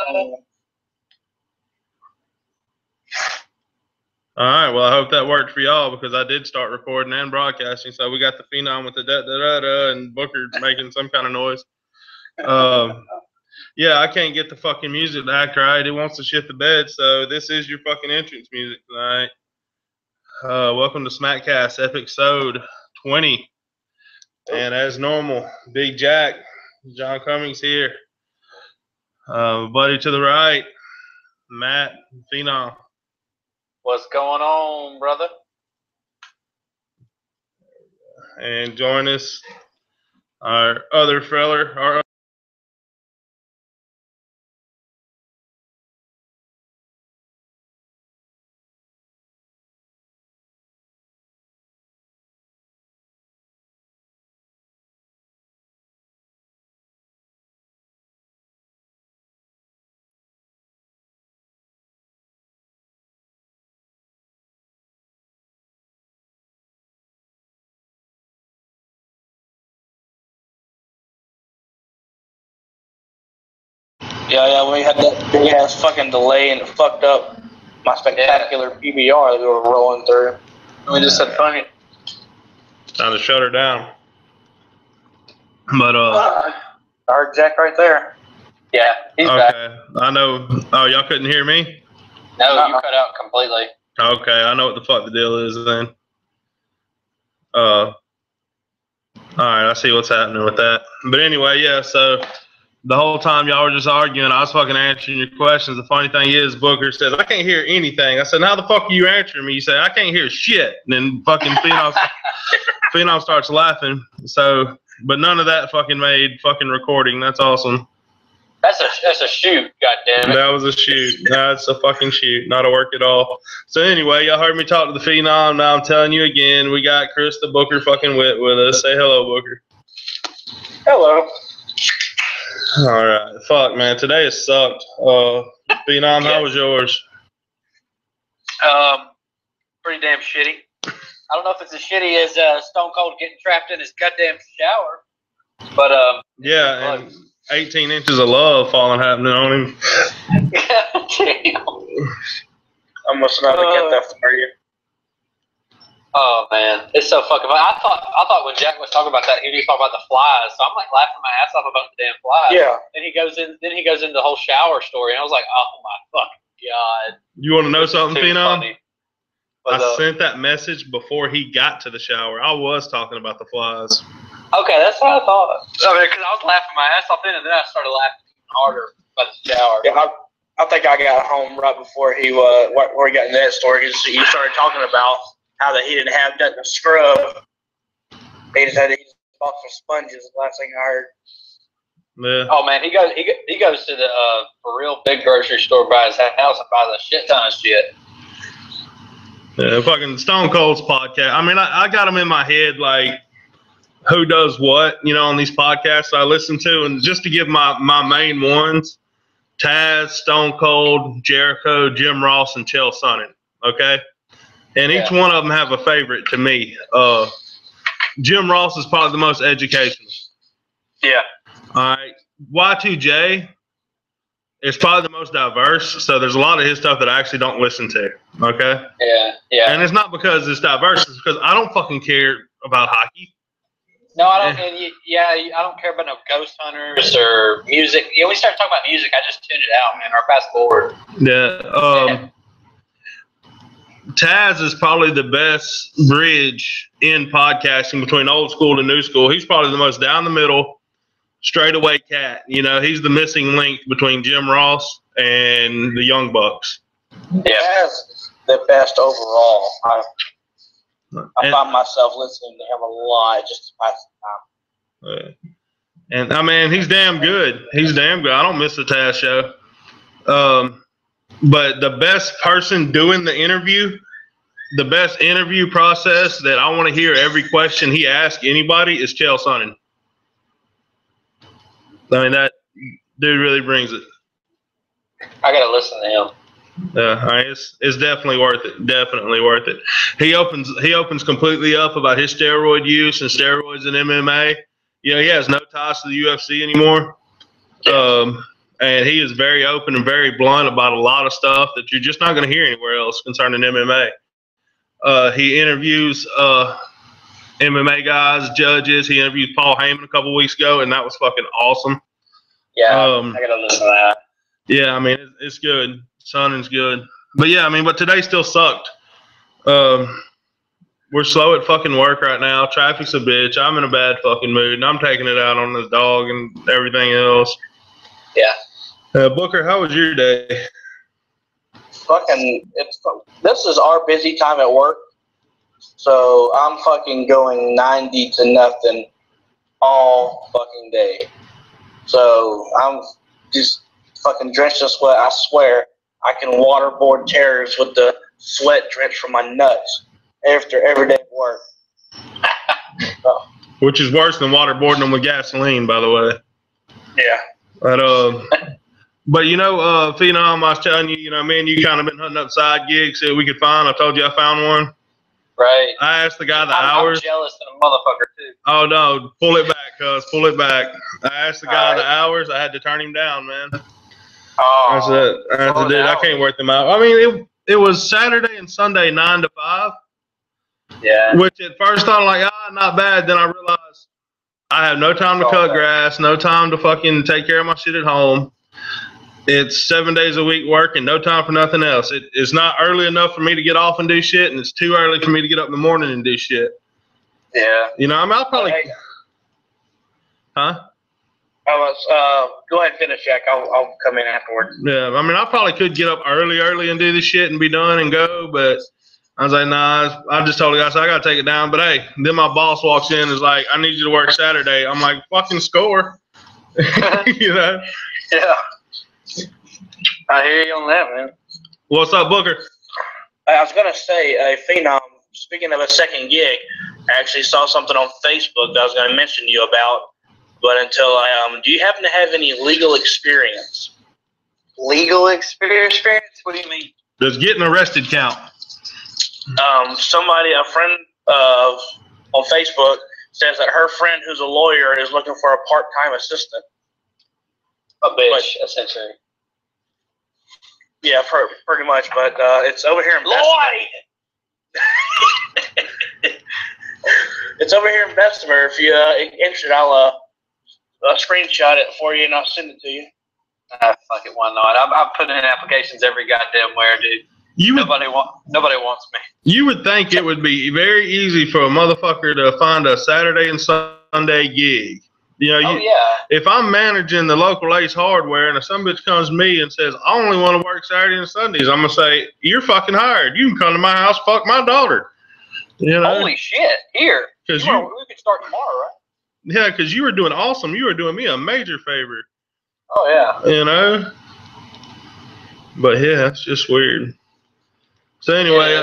All right, well, I hope that worked for y'all because I did start recording and broadcasting. So we got the Phenom with the da-da-da-da and Booker making some kind of noise. Yeah, I can't get the fucking music to act right. It wants to shit the bed, so this is your fucking entrance music tonight. Welcome to Smackcast, Epicsode 20. And as normal, Big Jack, John Cummings here. Buddy to the right, Matt, Phenom. What's going on, brother? And join us, our other feller, Yeah, we had that big ass fucking delay and it fucked up my spectacular PBR that we were rolling through. We just said funny. Time to shut her down. But I heard Jack right there. Yeah, he's back. I know. Oh, y'all couldn't hear me? No, you cut out completely. Okay, I know what the fuck the deal is then. All right, I see what's happening with that. But anyway, yeah, so the whole time y'all were just arguing, I was fucking answering your questions. The funny thing is, Booker says, I can't hear anything. I said, how the fuck are you answering me? You say, I can't hear shit. And then fucking Phenom starts laughing. So, but none of that fucking made fucking recording. That's awesome. That's a shoot, goddammit. That was a shoot. That's a fucking shoot. Not a work at all. So anyway, y'all heard me talk to the Phenom. Now I'm telling you again, we got Chris the Booker fucking Witt with us. Say hello, Booker. Hello. All right. Fuck, man. Today has sucked. Phenom, how was yours? Pretty damn shitty. I don't know if it's as shitty as Stone Cold getting trapped in his goddamn shower, but yeah, and 18 inches of love falling happening on him. I must not have get that for you. Oh man, it's so fucking funny. I thought when Jack was talking about that, he was talking about the flies. So I'm like laughing my ass off about the damn flies. Yeah. Then he goes into the whole shower story, and I was like, oh my fucking god. You want to know something, Phenom? I sent that message before he got to the shower. I was talking about the flies. Okay, that's what I thought. I mean, because I was laughing my ass off then, and then I started laughing harder about the shower. Yeah, I think I got home right before he where he got into that story. He started talking about how that he didn't have nothing to scrub. He just bought some sponges. The last thing I heard. Yeah. Oh man, he goes to the for real big grocery store by his house and buys a shit ton of shit. Yeah, fucking Stone Cold's podcast. I mean, I got him in my head like who does what, on these podcasts I listen to, and just to give my main ones: Taz, Stone Cold, Jericho, Jim Ross, and Chael Sonnen. Okay. And each one of them have a favorite to me. Jim Ross is probably the most educational. Yeah. All right. Y2J is probably the most diverse. So there's a lot of his stuff that I actually don't listen to. Okay. Yeah. And it's not because it's diverse. It's because I don't fucking care about hockey. No, I don't. And I don't care about no ghost hunters or music. Yeah, we start talking about music, I just tune it out, man, or fast forward. Yeah. Taz is probably the best bridge in podcasting between old school and new school. He's probably the most down the middle, straight away cat. He's the missing link between Jim Ross and the Young Bucks. Yeah, Taz is the best overall. I find myself listening to him a lot just to pass the time. And I mean, he's damn good. He's damn good. I don't miss the Taz show. But the best person doing the interview, the best interview process that I want to hear every question he asks anybody is Chael Sonnen. I mean, that dude really brings it. I got to listen to him. Yeah, it's definitely worth it. Definitely worth it. He opens completely up about his steroid use and steroids in MMA. He has no ties to the UFC anymore. and he is very open and very blunt about a lot of stuff that you're just not going to hear anywhere else concerning MMA. He interviews MMA guys, judges. He interviewed Paul Heyman a couple weeks ago, and that was fucking awesome. Yeah, I gotta listen to that. Yeah, I mean, it's good. Sonnen's good. But yeah, I mean, but today still sucked. We're slow at fucking work right now. Traffic's a bitch. I'm in a bad fucking mood, and I'm taking it out on this dog and everything else. Yeah. Booker, how was your day? This is our busy time at work, so I'm fucking going 90 to nothing all fucking day. So I'm just fucking drenched in sweat. I swear I can waterboard terrors with the sweat drenched from my nuts after every day of work. So. Which is worse than waterboarding them with gasoline, by the way. Yeah. But you know, Phenom, I was telling you, me and you kind of been hunting up side gigs that we could find. I told you I found one. Right. I asked the guy the hours. I'm jealous of a motherfucker too. Oh no, pull it back, cuz. Pull it back. I asked the guy the hours. I had to turn him down, man. Oh. I said, dude, I can't work them out. I mean, it was Saturday and Sunday, 9 to 5. Yeah. Which at first I'm like, not bad. Then I realized I have no time to cut grass, no time to fucking take care of my shit at home. It's 7 days a week working, no time for nothing else. It's not early enough for me to get off and do shit, and it's too early for me to get up in the morning and do shit. Yeah. I mean, I'll probably. Huh? Go ahead and finish, Jack. I'll come in afterwards. Yeah, I mean, I probably could get up early and do this shit and be done and go, but I was like, nah. I just told the guy, I got to take it down. But hey, then my boss walks in and is like, I need you to work Saturday. I'm like, fucking score. Yeah. I hear you on that, man. What's up, Booker? I was going to say, Phenom, speaking of a second gig, I actually saw something on Facebook that I was going to mention to you about, but until do you happen to have any legal experience? Legal experience? What do you mean? Does getting arrested count? A friend on Facebook says that her friend who's a lawyer is looking for a part-time assistant. A bitch, essentially. Yeah, pretty much, but it's over here in Bessemer. It's over here in Bessemer. If you're interested, I'll screenshot it for you and I'll send it to you. Fuck it, why not? I'm putting in applications every goddamn where, dude. Nobody wants me. You would think it would be very easy for a motherfucker to find a Saturday and Sunday gig. If I'm managing the local Ace Hardware and if some bitch comes to me and says, I only want to work Saturday and Sundays, I'm going to say, you're fucking hired. You can come to my house, fuck my daughter. Holy shit, here. We can start tomorrow, right? Yeah, because you were doing awesome. You were doing me a major favor. Oh, yeah. But yeah, it's just weird. So anyway,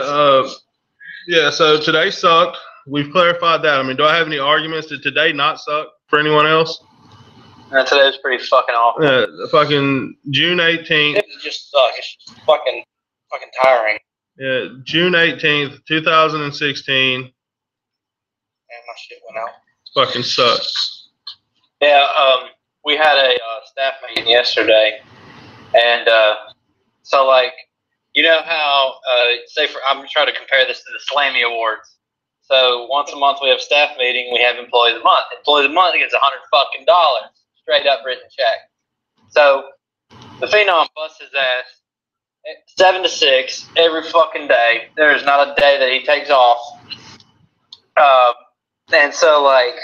so today sucked. We've clarified that. I mean, do I have any arguments that today not suck for anyone else? Today's pretty fucking awful. Yeah, fucking June 18th. It just sucks. It's just fucking tiring. Yeah, June 18th, 2016. Man, my shit went out. Fucking sucks. Yeah, we had a staff meeting yesterday, and so like, you know how I'm trying to compare this to the Slammy Awards. So once a month we have staff meeting, we have Employee of the Month. Employee of the Month gets $100 fucking straight up written check. So the Phenom busts his ass 7 to 6 every fucking day. There is not a day that he takes off. And so like,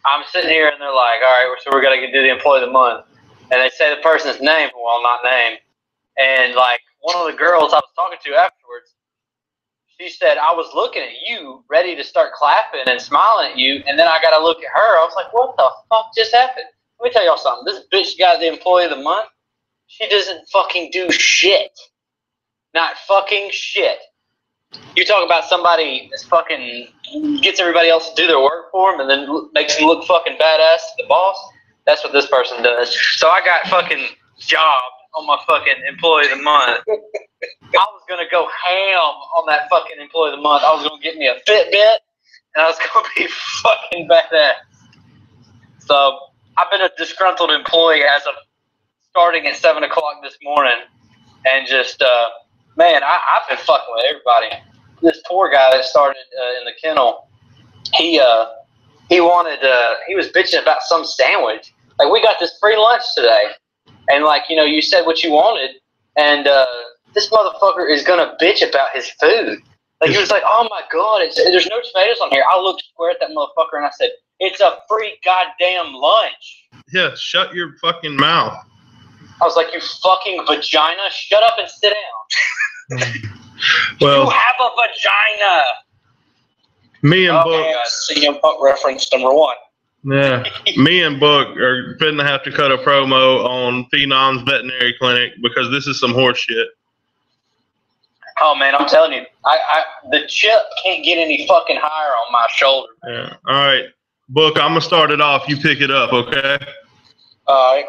I'm sitting here and they're like, all right, so we're gonna do the Employee of the Month, and they say the person's name while not named. And like one of the girls I was talking to afterwards, she said, I was looking at you, ready to start clapping and smiling at you, and then I got to look at her. I was like, what the fuck just happened? Let me tell y'all something. This bitch got the Employee of the Month. She doesn't fucking do shit. Not fucking shit. You talk about somebody that's fucking gets everybody else to do their work for them and then makes them look fucking badass to the boss. That's what this person does. So I got fucking job on my fucking Employee of the Month. I was going to go ham on that fucking Employee of the Month. I was going to get me a Fitbit, and I was going to be fucking badass. So I've been a disgruntled employee as of starting at 7 o'clock this morning, and just man, I've been fucking with everybody. This poor guy that started in the kennel, he was bitching about some sandwich. Like, we got this free lunch today, and like, you know, you said what you wanted, and this motherfucker is gonna bitch about his food. Like, he was like, oh my god, there's no tomatoes on here. I looked square at that motherfucker and I said, it's a free goddamn lunch. Yeah, shut your fucking mouth. I was like, you fucking vagina, shut up and sit down. Well, you have a vagina. Me and Book. God, CM Punk reference number 1. Yeah, me and Book are finna have to cut a promo on Phenom's veterinary clinic because this is some horse shit. Oh man, I'm telling you, the chip can't get any fucking higher on my shoulder. Yeah. All right, Book. I'm gonna start it off. You pick it up, okay? All right.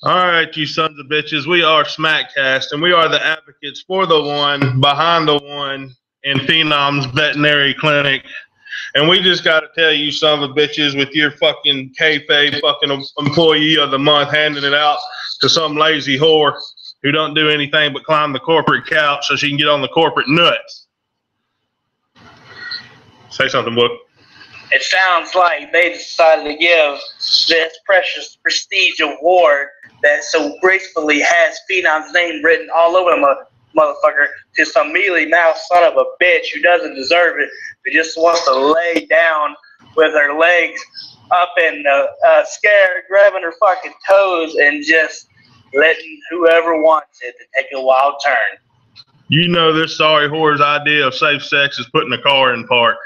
All right, you sons of bitches. We are Smackcast, and we are the advocates for the one, behind the one, in Phenom's veterinary clinic. And we just got to tell you, son of a bitches, with your fucking kayfabe fucking employee of the month handing it out to some lazy whore who don't do anything but climb the corporate couch so she can get on the corporate nuts. Say something, Book. It sounds like they decided to give this precious prestige award that so gracefully has Phenom's name written all over the motherfucker to some mealy-mouthed son of a bitch who doesn't deserve it, who just wants to lay down with her legs up in the scared, grabbing her fucking toes and just letting whoever wants it to take a wild turn. You know this sorry whore's idea of safe sex is putting a car in park.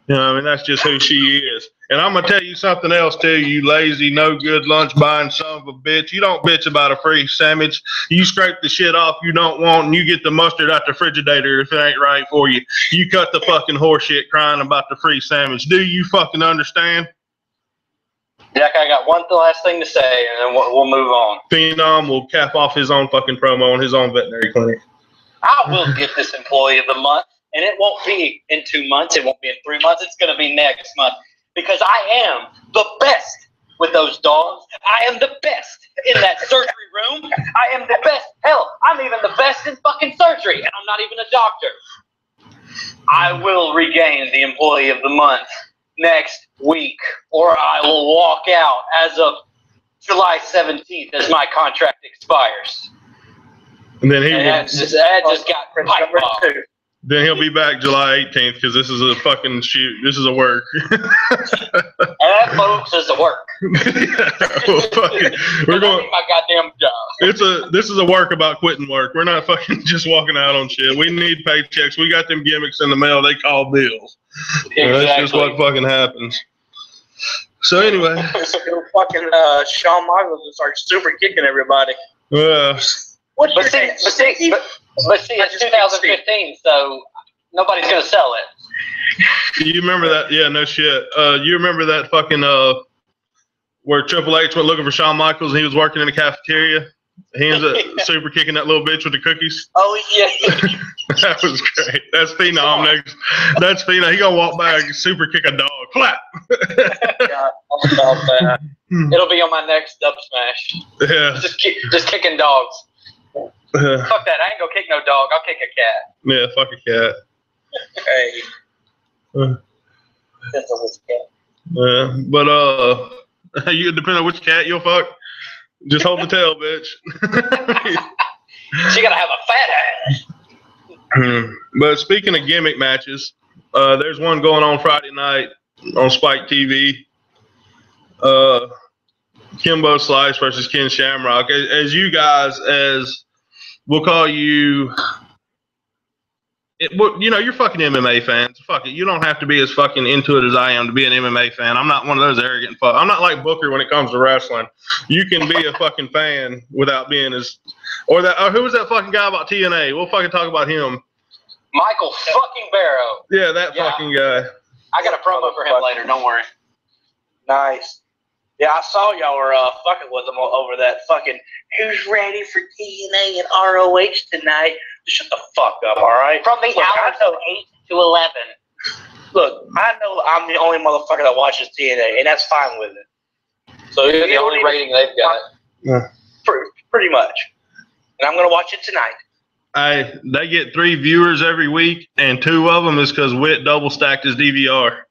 You know, I mean, that's just who she is. And I'm going to tell you something else, too, you lazy, no-good, lunch-buying son of a bitch. You don't bitch about a free sandwich. You scrape the shit off you don't want, and you get the mustard out the refrigerator if it ain't right for you. You cut the fucking horse shit crying about the free sandwich. Do you fucking understand? Jack, I got one last thing to say, and then we'll move on. Phenom will cap off his own fucking promo on his own veterinary clinic. I will get this employee of the month. And it won't be in 2 months. It won't be in 3 months. It's going to be next month. Because I am the best with those dogs. I am the best in that surgery room. I am the best. Hell, I'm even the best in fucking surgery. And I'm not even a doctor. I will regain the employee of the month next week. Or I will walk out as of July 17th as my contract expires. And then that just got piped off. Then he'll be back July 18th because this is a fucking shoot. This is a work. And that, folks, is a work. We're going. My goddamn job. This is a work about quitting work. We're not fucking just walking out on shit. We need paychecks. We got them gimmicks in the mail. They call bills. Exactly. That's just what fucking happens. So anyway, fucking Shawn Michaels will start super kicking everybody. But see, it's 2015, so nobody's gonna sell it. You remember that? Yeah, no shit. You remember that fucking where Triple H went looking for Shawn Michaels and he was working in the cafeteria? He ends up super kicking that little bitch with the cookies. Oh yeah. That was great. That's Phenom next. That's Phenom. He gonna walk back and super kick a dog. Clap. Yeah, I'm about that. It'll be on my next dub smash. Yeah. Just kicking dogs. Fuck that! I ain't gonna kick no dog. I'll kick a cat. Yeah, fuck a cat. Hey. Depends on which cat. Yeah, but you depend on which cat you'll fuck. Just hold the tail, bitch. She gotta have a fat ass. But speaking of gimmick matches, there's one going on Friday night on Spike TV. Kimbo Slice versus Ken Shamrock. As you guys, we'll call you, you're fucking MMA fans. Fuck it. You don't have to be as fucking into it as I am to be an MMA fan. I'm not one of those arrogant fuck. I'm not like Booker when it comes to wrestling. You can be a fucking fan without being as, or who was that fucking guy about TNA? We'll fucking talk about him. Michael fucking Barrow. Yeah, that fucking guy. I got a promo for him later. Don't worry. Nice. Yeah, I saw y'all were fucking with them over that fucking who's ready for TNA and ROH tonight. Shut the fuck up, all right? From the hours of 8 to 11. Look, I know I'm the only motherfucker that watches TNA, and that's fine with it. So you're the only rating they've got. Yeah. pretty much. And I'm going to watch it tonight. They get 3 viewers every week, and 2 of them is because Whit double stacked his DVR.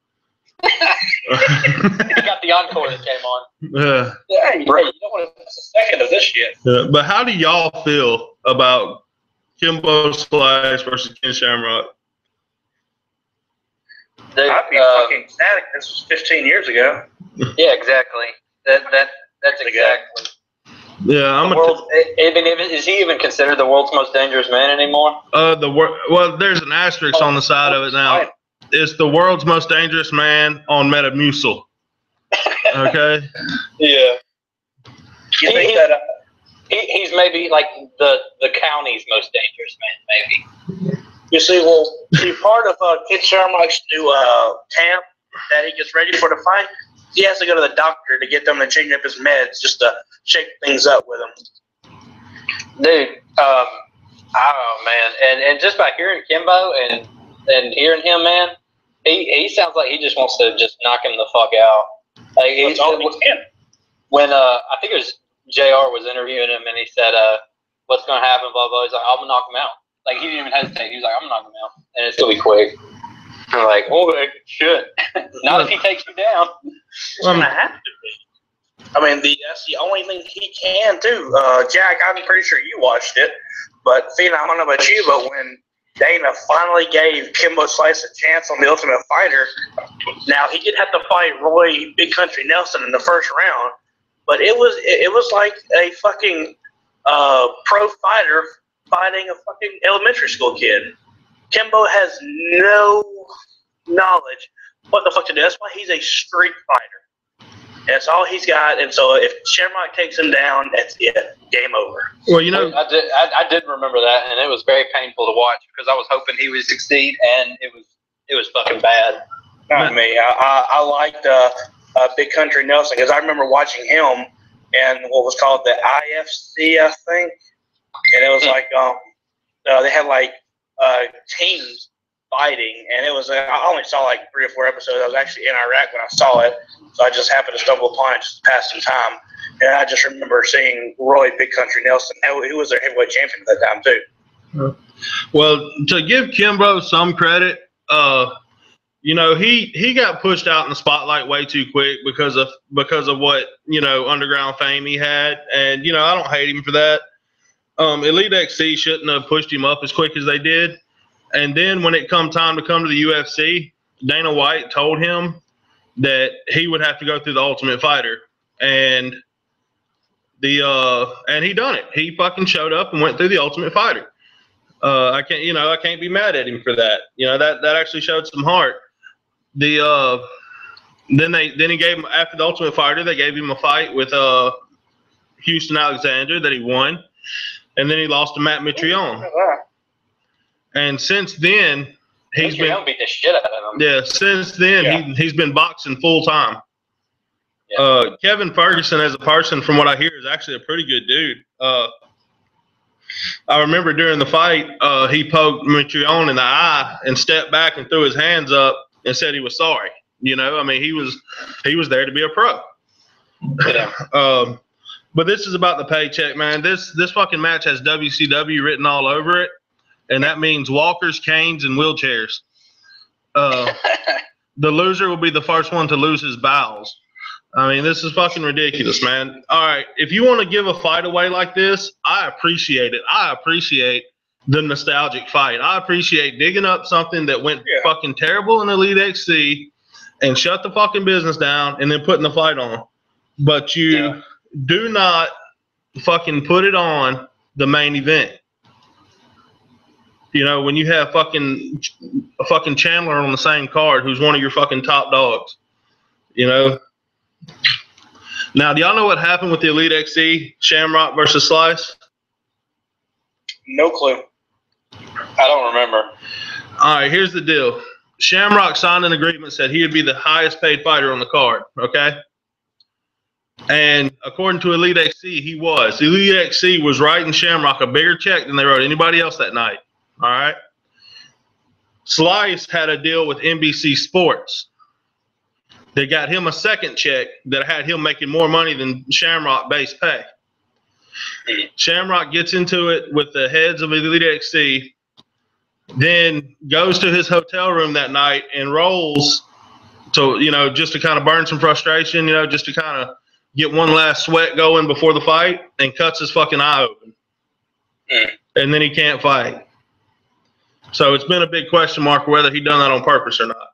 He got the encore that came on. Hey, you don't want to miss a second of this shit. But how do y'all feel about Kimbo Slice versus Ken Shamrock? I'd be fucking ecstatic. This was 15 years ago. Yeah, exactly. That's exactly. Yeah, is he even considered the world's most dangerous man anymore? Well, there's an asterisk on the side of it now. It's the world's most dangerous man on Metamucil. Okay. Yeah. You think that? He's maybe like the county's most dangerous man, maybe. You see, part of Ken Shamrock's new camp that he gets ready for the fight, he has to go to the doctor to get them to change up his meds just to shake things up with him. Dude, I don't know, man. And just by hearing Kimbo and hearing him, man, he sounds like he just wants to just knock him the fuck out. Like, That's all he can. When I think it was JR was interviewing him, and he said, what's going to happen, blah, blah. He's like, I'm going to knock him out. Like, he didn't even hesitate. He was like, I'm going to knock him out. And it's going to be quick. I'm like, oh, shit. Not if he takes you down. It's going to have to be. I mean, that's the only thing he can do. Jack, I'm pretty sure you watched it. But, Fina, I don't know about you, but when Dana finally gave Kimbo Slice a chance on the Ultimate Fighter, now he did have to fight Roy Big Country Nelson in the first round, but it was like a fucking pro fighter fighting a fucking elementary school kid. Kimbo has no knowledge what the fuck to do. That's why he's a street fighter. That's all he's got. And so if Shamrock takes him down, that's it. Game over. Well, you know, I did remember that, and it was very painful to watch because I was hoping he would succeed, and it was fucking bad. Not me. I liked Big Country Nelson because I remember watching him in what was called the IFC, I think, and it was like they had like teams fighting, and it was I only saw like 3 or 4 episodes. I was actually in Iraq when I saw it, so I just happened to stumble upon it just to pass some time. And I just remember seeing Roy Big Country Nelson, who was their heavyweight champion at that time too. Well, to give Kimbo some credit, you know, he got pushed out in the spotlight way too quick because of what, you know, underground fame he had, and you know, I don't hate him for that. Elite XC shouldn't have pushed him up as quick as they did. And then when it come time to come to the UFC, Dana White told him that he would have to go through the Ultimate Fighter, and he done it. He fucking showed up and went through the Ultimate Fighter. I can't be mad at him for that. You know, that actually showed some heart. Then he gave him, after the Ultimate Fighter, they gave him a fight with Houston Alexander that he won, and then he lost to Matt Mitrione. And since then, he's been beat the shit out of him. Yeah, since then he's been boxing full time. Yeah. Kevin Ferguson, as a person, from what I hear, is actually a pretty good dude. I remember during the fight, he poked Mitrione in the eye and stepped back and threw his hands up and said he was sorry. You know, I mean, he was there to be a pro. Yeah. But this is about the paycheck, man. This fucking match has WCW written all over it, and that means walkers, canes, and wheelchairs. The loser will be the first one to lose his bowels. I mean, this is fucking ridiculous, man. All right, if you want to give a fight away like this, I appreciate it. I appreciate the nostalgic fight. I appreciate digging up something that went fucking terrible in Elite XC and shut the fucking business down and then putting the fight on. But you do not fucking put it on the main event. You know, when you have fucking Chandler on the same card, who's one of your fucking top dogs, you know. Now, do y'all know what happened with the Elite XC Shamrock versus Slice? No clue. I don't remember. All right, here's the deal. Shamrock signed an agreement, said he would be the highest paid fighter on the card, okay? And according to Elite XC, he was. Elite XC was writing Shamrock a bigger check than they wrote anybody else that night, all right? Slice had a deal with NBC Sports. They got him a second check that had him making more money than Shamrock base pay. Shamrock gets into it with the heads of Elite XC, then goes to his hotel room that night and rolls to, just to kind of burn some frustration, just to kind of get one last sweat going before the fight, and cuts his fucking eye open. And then he can't fight. So it's been a big question mark whether he done that on purpose or not.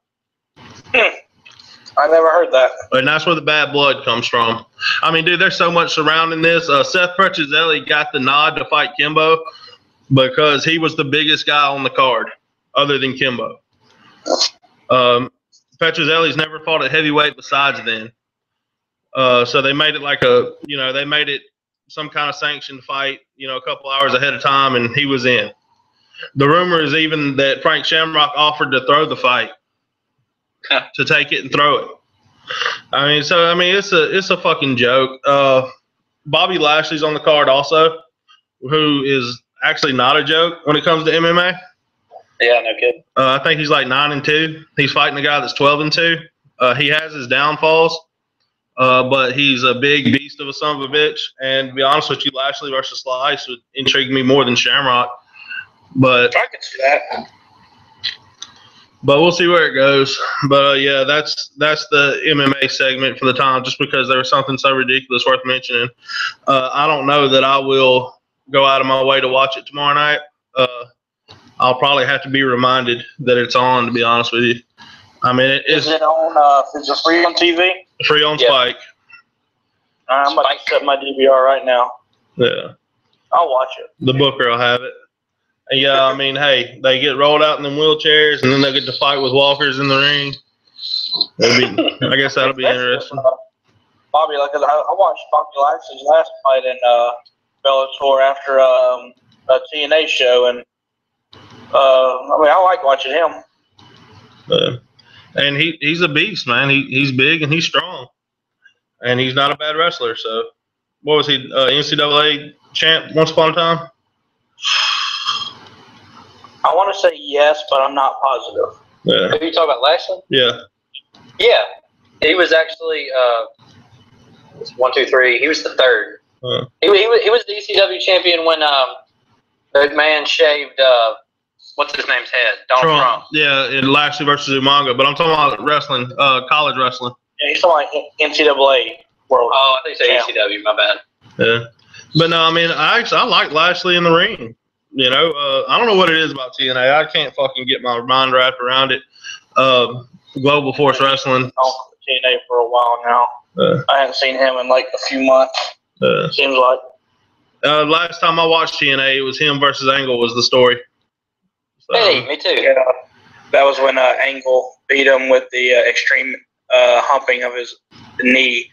I never heard that. And that's where the bad blood comes from. I mean, dude, there's so much surrounding this. Seth Petrozelli got the nod to fight Kimbo because he was the biggest guy on the card other than Kimbo. Petrozelli's never fought at heavyweight besides then. So they made it like they made it some kind of sanctioned fight, a couple hours ahead of time, and he was in. The rumor is even that Frank Shamrock offered to throw the fight, to take it and throw it. It's a fucking joke. Bobby Lashley's on the card also, who is actually not a joke when it comes to MMA. Yeah, no kidding. I think he's like 9-2. He's fighting a guy that's 12-2. He has his downfalls, but he's a big beast of a son of a bitch. And to be honest with you, Lashley versus Slice would intrigue me more than Shamrock. But I can see that. But we'll see where it goes. But yeah, that's the MMA segment for the time, just because there was something so ridiculous worth mentioning. I don't know that I will go out of my way to watch it tomorrow night. I'll probably have to be reminded that it's on, to be honest with you. I mean, is it on? Is it free on TV? Free on Spike. I'm about to set my DVR right now. Yeah. I'll watch it. The booker will have it. And yeah, I mean, hey, they get rolled out in them wheelchairs, and then they get to fight with walkers in the ring. I guess that'll be interesting. Bobby, I watched Bobby Lashley's last fight in Bellator after a TNA show, and I like watching him. And he's a beast, man. He's big and he's strong, and he's not a bad wrestler. So, what was he? NCAA champ once upon a time. I want to say yes, but I'm not positive. Yeah. Are you talking about Lashley? Yeah. Yeah. He was actually 1, 2, 3. He was the third. He was the ECW champion when McMahon shaved what's his name's head? Donald Trump. Yeah, in Lashley versus Umaga. But I'm talking about wrestling, college wrestling. Yeah, he's talking about NCAA world. Oh, I think you said ECW. My bad. Yeah. But no, I mean, I like Lashley in the ring. I don't know what it is about TNA. I can't fucking get my mind wrapped around it. Global Force Wrestling. TNA for a while now. I haven't seen him in like a few months. Seems like. Last time I watched TNA, it was him versus Angle was the story. So, hey, me too. Yeah, that was when Angle beat him with the extreme humping of his knee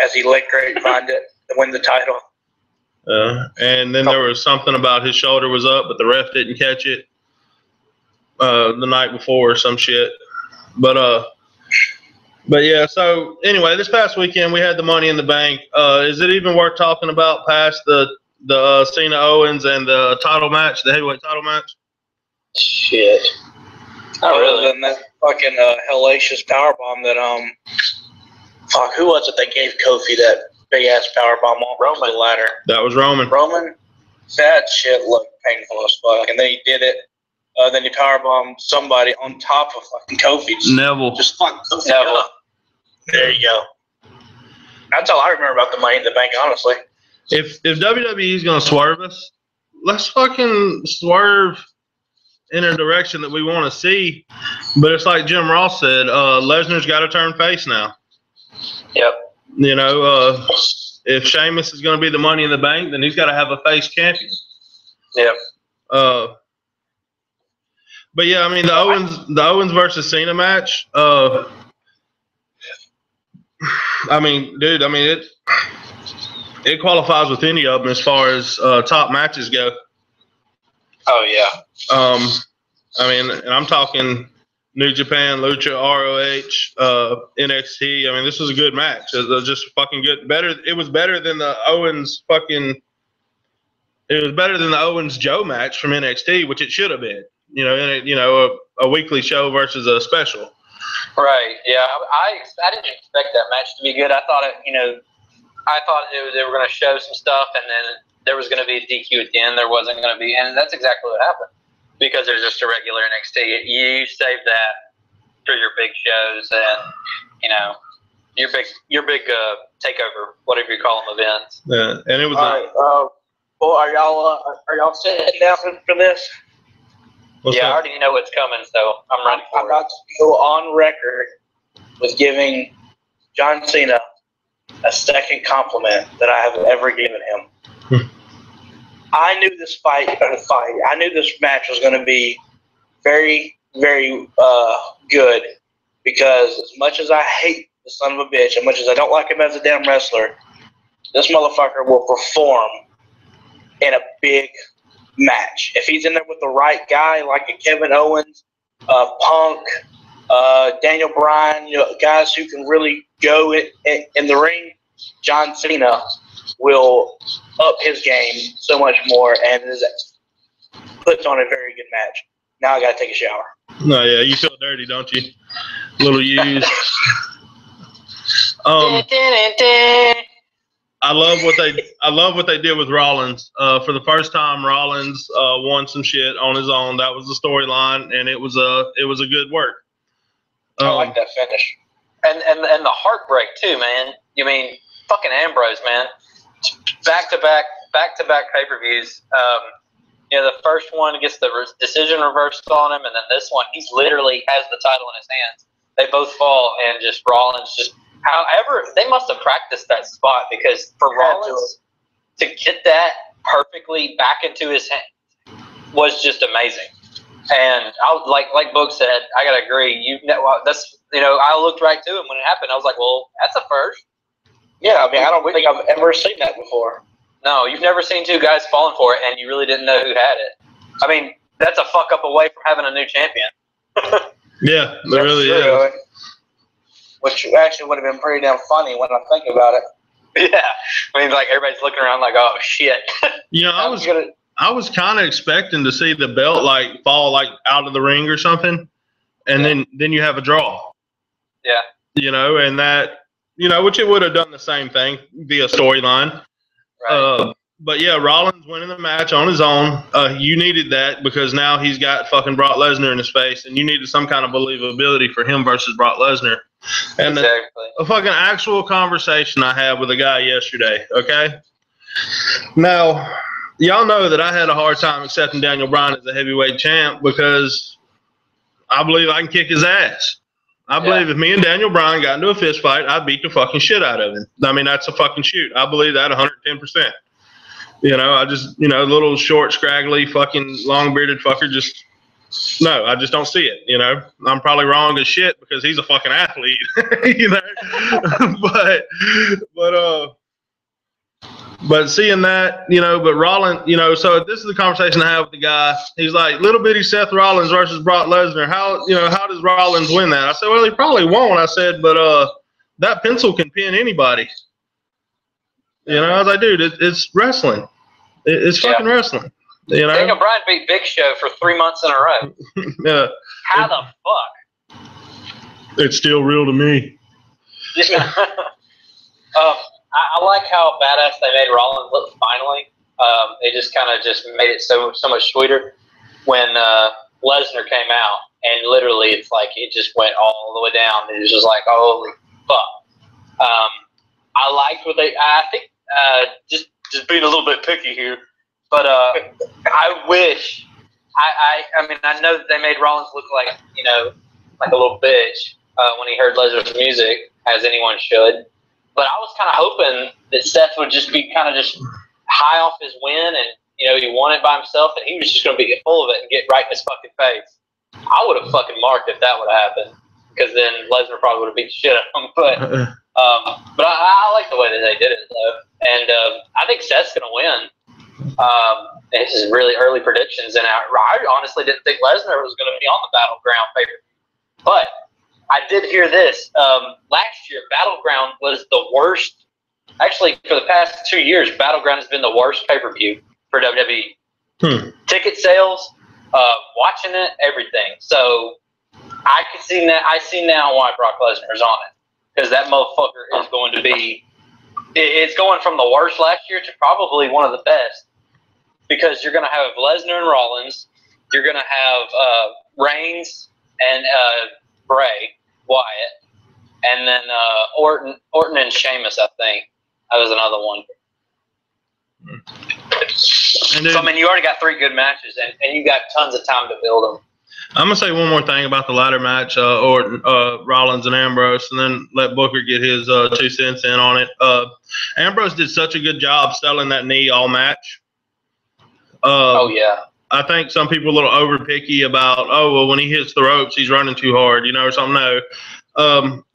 as he leg grapevined it to win the title. And then there was something about his shoulder was up, but the ref didn't catch it the night before or some shit. But yeah, so anyway, this past weekend we had the Money in the Bank. Is it even worth talking about past the Cena Owens and the title match, the heavyweight title match? Shit. Not really. Other than that fucking hellacious powerbomb that who was it that gave Kofi that big ass powerbomb off Roman the ladder? That was Roman. That shit looked painful as fuck. And then he did it. Then he powerbombed somebody on top of fucking Kofi. Neville. Just fucking Kofi. Neville. There you go. That's all I remember about the Money in the Bank, honestly. If WWE is gonna swerve us, let's fucking swerve in a direction that we want to see. But it's like Jim Ross said, Lesnar's got to turn face now. Yep. If Sheamus is going to be the Money in the Bank, then he's got to have a face champion. Yep. But yeah, I mean the Owens versus Cena match. I mean, dude, it qualifies with any of them as far as top matches go. Oh yeah. I mean, and I'm talking New Japan, Lucha, ROH, NXT. I mean, this was a good match. It was just fucking good. It was better than the Owens It was better than the Owens Joe match from NXT, which it should have been. A weekly show versus a special. Right. Yeah. I didn't expect that match to be good. I thought they were going to show some stuff, and then there was going to be a DQ at the end. There wasn't going to be, and that's exactly what happened because there's just a regular NXT. You save that for your big shows and your big takeover, whatever you call them, events. Yeah, and it was. All right. Well, are y'all sitting down for this? Yeah, I already know what's coming, so I'm ready for it. I'm about to go on record with giving John Cena a second compliment that I have ever given him. I knew this I knew this match was going to be very, very good because as much as I hate the son of a bitch, as much as I don't like him as a damn wrestler, this motherfucker will perform in a big match. If he's in there with the right guy, like a Kevin Owens, Punk, Daniel Bryan, guys who can really go in the ring, John Cena will up his game so much more and puts on a very good match. Now I got to take a shower. No, yeah, you feel dirty, don't you? A little used. I love what they did with Rollins. For the first time, Rollins won some shit on his own. That was the storyline, and it was a good work. I like that finish. And the heartbreak too, man. You mean fucking Ambrose, man. Back to back pay-per-views. The first one gets the decision reversed on him, and then this one, he literally has the title in his hands. They boboth fall, and just Rollins just. However, they must have practiced that spot because for Rollins to get that perfectly back into his hand was just amazing. And like Boog said, I gotta agree. I looked right to him when it happened. I was like, well, that's a first. Yeah, I mean, I don't think I've ever seen that before. No, you've never seen two guys falling for it, and you really didn't know who had it. I mean, that's a fuck up away from having a new champion. Yeah, it really is. Which actually would have been pretty damn funny when I think about it. Yeah, I mean, like everybody's looking around like, oh shit. I was kind of expecting to see the belt like fall like out of the ring or something, and then you have a draw. Yeah. And that which it would have done the same thing via storyline. Right. But yeah, Rollins winning the match on his own. You needed that because now he's got fucking Brock Lesnar in his face, and you needed some kind of believability for him versus Brock Lesnar. And exactly. a fucking actual conversation I had with a guy yesterday. Okay. Now, y'all know that I had a hard time accepting Daniel Bryan as a heavyweight champ because I believe I can kick his ass. I believe if me and Daniel Bryan got into a fist fight, I'd beat the fucking shit out of him. I mean, that's a fucking shoot. I believe that 110%. I just, little short, scraggly, fucking long-bearded fucker no, I just don't see it, I'm probably wrong as shit because he's a fucking athlete, but seeing that, but Rollins, so this is the conversation I have with the guy. He's like, little bitty Seth Rollins versus Brock Lesnar. How does Rollins win that? I said, well, he probably won't. I said, but that pencil can pin anybody. I was like, dude, it's wrestling. It's fucking wrestling. Daniel Bryan beat Big Show for 3 months in a row. Yeah. How the fuck? It's still real to me. Yeah. I like how badass they made Rollins look finally. They just kind of made it so much sweeter when Lesnar came out, and literally it's like it just went all the way down. It was just like, holy fuck. I liked what I think just being a little bit picky here, but I wish I mean I know that they made Rollins look like like a little bitch when he heard Lesnar's music, as anyone should. But I was kind of hoping that Seth would just be kind of just high off his win, and he won it by himself, and he was just going to be full of it and get right in his fucking face. I would have fucking marked if that would have happened, because then Lesnar probably would have beat the shit out of him. But I like the way that they did it though, and I think Seth's going to win. This is really early predictions, and I honestly didn't think Lesnar was going to be on the Battleground pay-per-view, but I did hear this. Last year, Battleground was the worst. Actually, for the past 2 years, Battleground has been the worst pay-per-view for WWE. Ticket sales, watching it, everything. So I can see that. I see now why Brock Lesnar is on it, because that motherfucker is going to be it's going from the worst last year to probably one of the best, because you're going to have Lesnar and Rollins, you're going to have Reigns and Bray Wyatt, and then Orton and Sheamus, I think. That was another one. So, I mean, you already got 3 good matches, and you got tons of time to build them. I'm going to say one more thing about the ladder match, Orton, Rollins and Ambrose, and then let Booker get his 2 cents in on it. Ambrose did such a good job selling that knee all match. Oh, yeah. I think some people are a little over picky about, well, when he hits the ropes, he's running too hard, or something. No.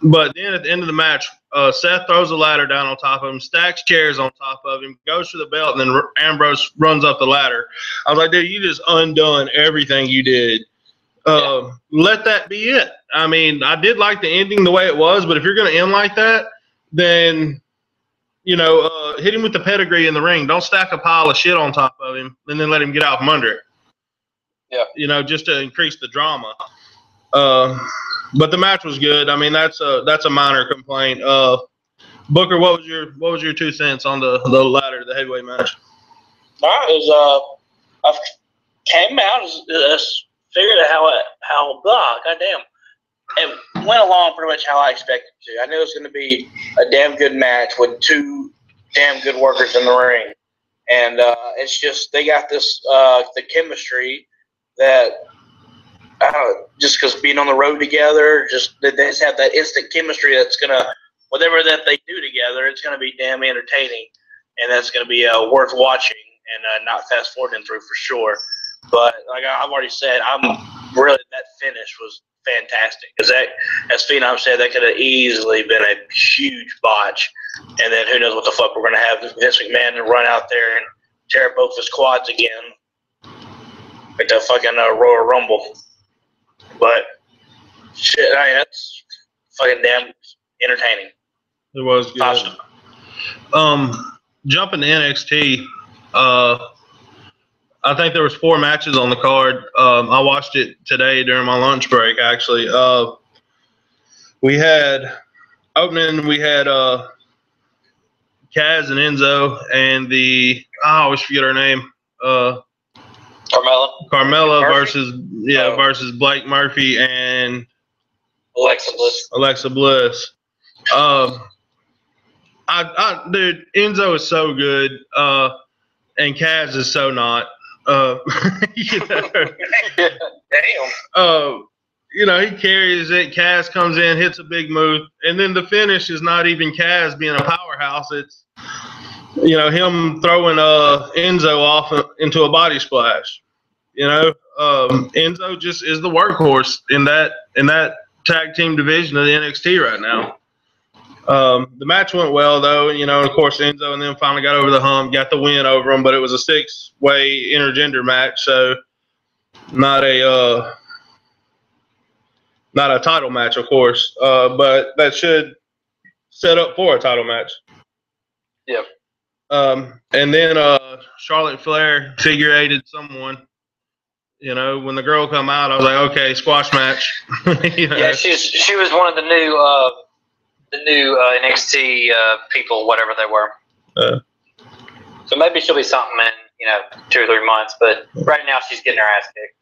But then at the end of the match, Seth throws a ladder down on top of him, stacks chairs on top of him, goes for the belt, and then Ambrose runs up the ladder. I was like, dude, you just undone everything you did. Let that be it. I mean, I did like the ending the way it was, but if you're going to end like that, then, hit him with the pedigree in the ring. Don't stack a pile of shit on top of him and then let him get out from under it. Yeah. Just to increase the drama. But the match was good. I mean, that's a minor complaint. Booker, what was your 2 cents on the ladder, the heavyweight match? Mine was I came out as figured out goddamn, it went along pretty much how I expected to. I knew it was going to be a damn good match with 2 damn good workers in the ring, and it's just they got this the chemistry that. Just because being on the road together, they just have that instant chemistry that's gonna, whatever that they do together, it's gonna be damn entertaining, and that's gonna be worth watching and not fast forwarding through for sure. But like I've already said, that finish was fantastic. Because that, as Phenom said, that could have easily been a huge botch, and then who knows what the fuck we're gonna have Vince McMahon to run out there and tear up both his quads again, like the fucking Royal Rumble. But shit, I mean, that's fucking damn entertaining. It was good. Awesome. Jumping to NXT, I think there was 4 matches on the card. I watched it today during my lunch break. Actually, we had Kaz and Enzo and I always forget her name. Carmella versus Blake Murphy and Alexa Bliss. Dude, Enzo is so good, and Kaz is so not. Damn. He carries it. Kaz comes in, hits a big move, and then the finish is not even Kaz being a powerhouse. It's him throwing Enzo off into a body splash. Enzo just is the workhorse in that tag team division of the NXT right now. The match went well though, of course Enzo and them finally got over the hump, got the win over them, but it was a 6-way intergender match, so not a title match, of course, but that should set up for a title match. Yep. And then Charlotte Flair figure-eighted someone. When the girl come out, I was like, okay, squash match. Yeah, she was one of the new NXT people, whatever they were. So maybe she'll be something in 2 or 3 months, but right now she's getting her ass kicked.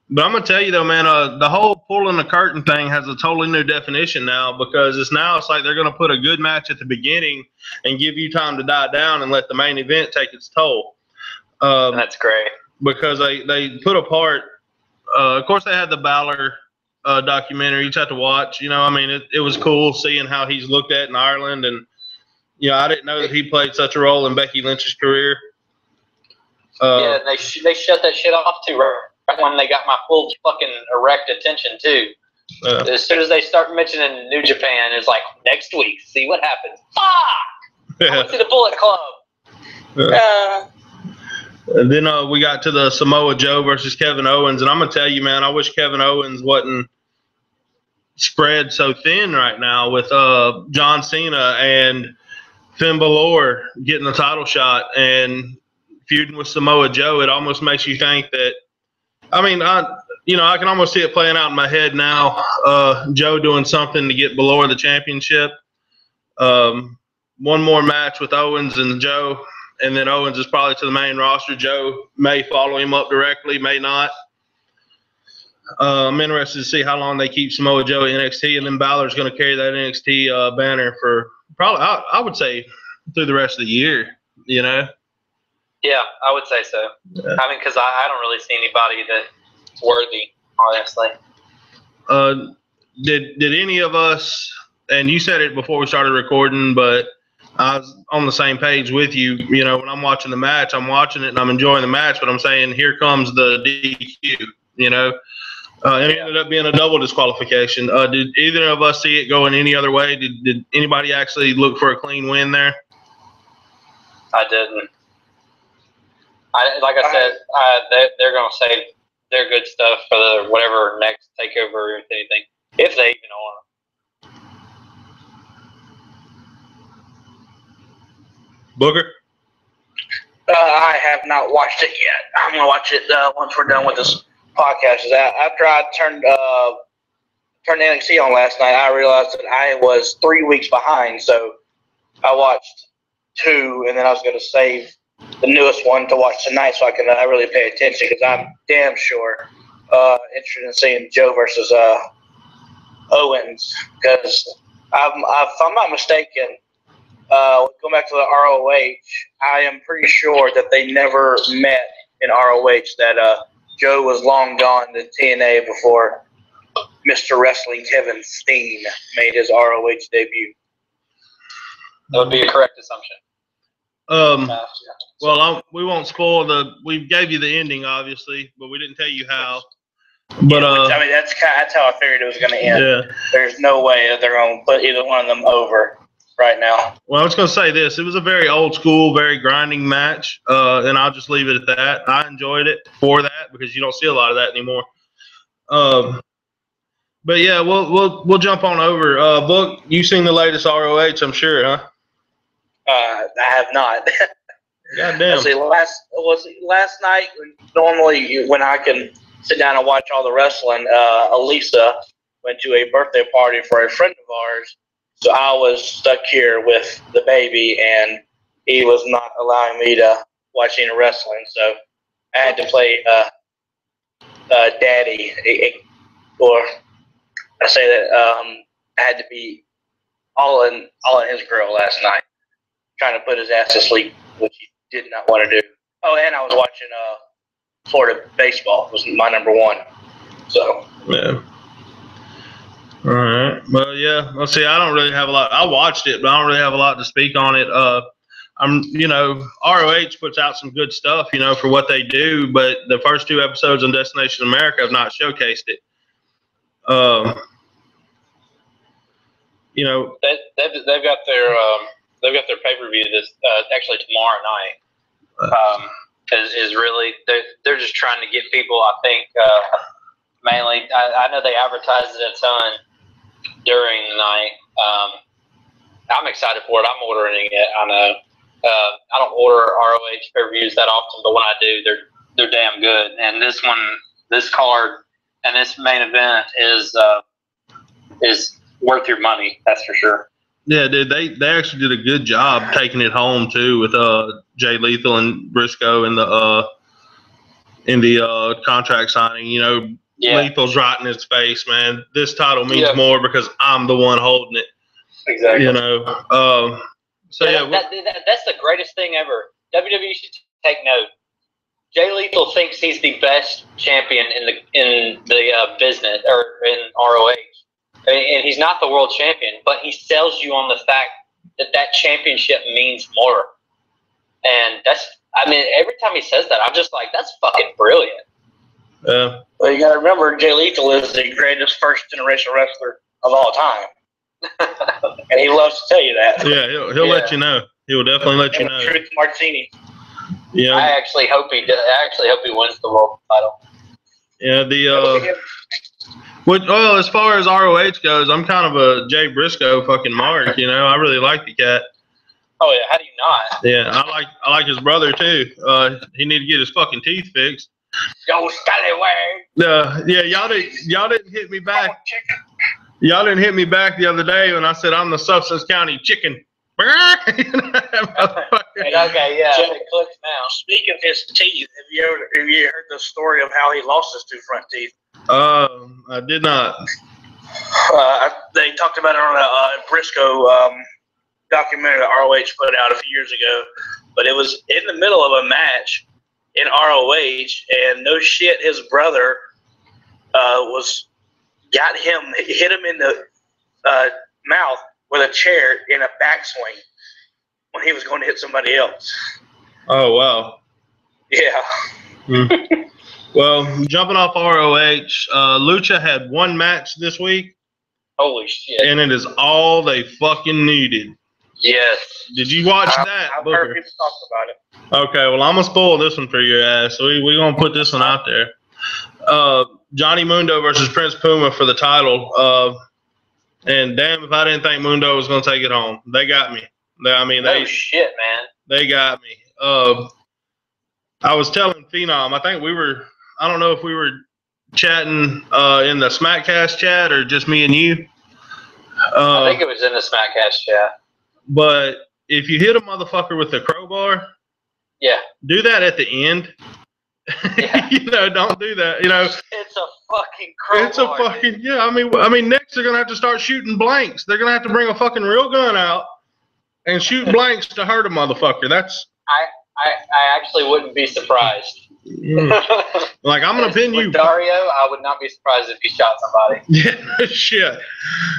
But I'm gonna tell you though, man, the whole pulling the curtain thing has a totally new definition now, because it's like they're gonna put a good match at the beginning and give you time to die down and let the main event take its toll. That's great. Because they put apart, of course they had the Balor documentary you just have to watch. It was cool seeing how he's looked at in Ireland, and I didn't know that he played such a role in Becky Lynch's career. Yeah, they shut that shit off too, right when they got my full fucking erect attention too. As soon as they start mentioning New Japan, it's like next week, see what happens. Fuck! I went to the Bullet Club. And then we got to the Samoa Joe versus Kevin Owens, and I'm gonna tell you, man, I wish Kevin Owens wasn't spread so thin right now with John Cena and Finn Balor getting the title shot and feuding with Samoa Joe. It almost makes you think that. I can almost see it playing out in my head now. Joe doing something to get Balor the championship. one more match with Owens and Joe, and then Owens is probably to the main roster. Joe may follow him up directly, may not. I'm interested to see how long they keep Samoa Joe at NXT, and then Balor's going to carry that NXT banner for probably, I would say, through the rest of the year, you know? Yeah, I would say so. Yeah. I mean, because I don't really see anybody that's worthy, honestly. Did any of us, and you said it before we started recording, but I was on the same page with you. You know, when I'm watching the match, I'm watching it and I'm enjoying the match, but I'm saying, here comes the DQ, you know? And it ended up being a double disqualification. Did either of us see it going any other way? Did anybody actually look for a clean win there? I didn't. Like I said, they're going to save their good stuff for the whatever next takeover or anything, if they even are. Booker? I have not watched it yet. I'm going to watch it once we're done with this podcast. After I turned NXT on last night, I realized that I was 3 weeks behind. So I watched 2, and then I was going to save the newest one to watch tonight so I can really pay attention, because I'm damn sure interested in seeing Joe versus Owens. Because if I'm not mistaken, going back to the ROH, I am pretty sure that they never met in ROH, that Joe was long gone to TNA before Mr. Wrestling Kevin Steen made his ROH debut. That would be a correct assumption. Well, we won't spoil we gave you the ending, obviously, but we didn't tell you how. But I mean, that's how I figured it was going to end. Yeah. There's no way that they're going to put either one of them over right now. Well, I was going to say this. It was a very old school, very grinding match, and I'll just leave it at that. I enjoyed it for that, because you don't see a lot of that anymore. But yeah, we'll jump on over. Book, you seen the latest ROH, I'm sure, huh? I have not. Goddamn. Last night, normally when I can sit down and watch all the wrestling, Elisa went to a birthday party for a friend of ours, so I was stuck here with the baby, and he was not allowing me to watch any wrestling, so I had to play daddy, or I say that I had to be all in his girl last night, trying to put his ass to sleep, which he did not want to do. Oh, and I was watching Florida baseball. Was my number one. So yeah. All right. Well, yeah. Let's see. I don't really have a lot. I watched it, but I don't really have a lot to speak on it. ROH puts out some good stuff, for what they do, but the first 2 episodes on Destination America have not showcased it. They've got their pay-per-view this actually tomorrow night. Is really they're just trying to get people. I think mainly. I know they advertised it a ton during the night. I'm excited for it. I'm ordering it. I know. I don't order ROH pay-per-views that often, but when I do, they're damn good. And this card, and this main event is worth your money. That's for sure. Yeah, dude, they actually did a good job taking it home too, with Jay Lethal and Briscoe in the contract signing. Yeah. Lethal's right in his face, man. This title means more because I'm the one holding it. Exactly. That's the greatest thing ever. WWE should take note. Jay Lethal thinks he's the best champion in the business, or in ROH. And he's not the world champion, but he sells you on the fact that championship means more. And every time he says that, I'm just like, that's fucking brilliant. Yeah. Well, you got to remember, Jay Lethal is the greatest first-generation wrestler of all time. And he loves to tell you that. Yeah, he'll let you know. He will definitely let you know. Truth Martini. Yeah. I actually hope he wins the world title. Yeah, well, as far as ROH goes, I'm kind of a Jay Briscoe fucking mark. I really like the cat. Oh yeah, how do you not? Yeah, I like his brother too. He need to get his fucking teeth fixed. Yo, scallywag. Yeah, y'all didn't hit me back. Y'all didn't hit me back the other day when I said I'm the Sussex County chicken. Okay, yeah, it clicks now. Speaking of his teeth, have you heard the story of how he lost his 2 front teeth? I did not. They talked about it on a Briscoe documentary that ROH put out a few years ago, but it was in the middle of a match in ROH, and no shit, his brother hit him in the mouth with a chair in a backswing when he was going to hit somebody else. Oh, wow. Yeah. Well, jumping off ROH, Lucha had 1 match this week. Holy shit. And it is all they fucking needed. Yes. Did you watch that, I've Booker? heard people talk about it. Okay, well, I'm going to spoil this one for your ass. So we're going to put this one out there. Johnny Mundo versus Prince Puma for the title. And damn if I didn't think Mundo was going to take it home. They got me. No shit, man. They got me. I was telling Phenom, I don't know if we were chatting in the Smackcast chat or just me and you. I think it was in the Smackcast chat. But if you hit a motherfucker with a crowbar, do that at the end. Yeah. Don't do that. It's a fucking crowbar. It's a fucking I mean, next they're gonna have to start shooting blanks. They're gonna have to bring a fucking real gun out and shoot blanks to hurt a motherfucker. That's. I actually wouldn't be surprised. Like, I'm gonna pin you, Dario. I would not be surprised if he shot somebody. Yeah, shit.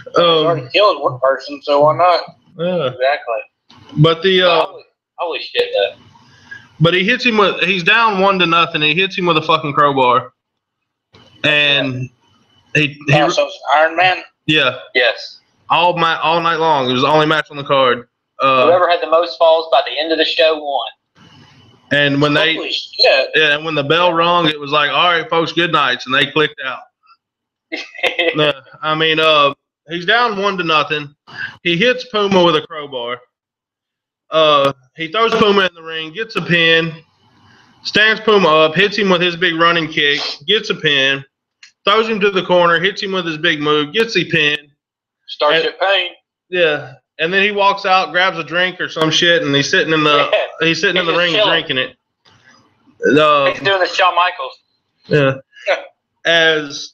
He's already killed 1 person, so why not? Exactly. But holy shit, though. But he hits him he's down 1-0. He hits him with a fucking crowbar, and he so it's Iron Man. Yeah. Yes. All night long. It was the only match on the card. Whoever had the most falls by the end of the show won. And when and when the bell rung, it was like, all right, folks, good nights, and they clicked out. He's down 1-0. He hits Puma with a crowbar. He throws Puma in the ring, gets a pin, stands Puma up, hits him with his big running kick, gets a pin, throws him to the corner, hits him with his big move, gets the pin. Starship Pain. Yeah. And then he walks out, grabs a drink or some shit, and he's sitting in the ring drinking it. He's doing the Shawn Michaels. Yeah. As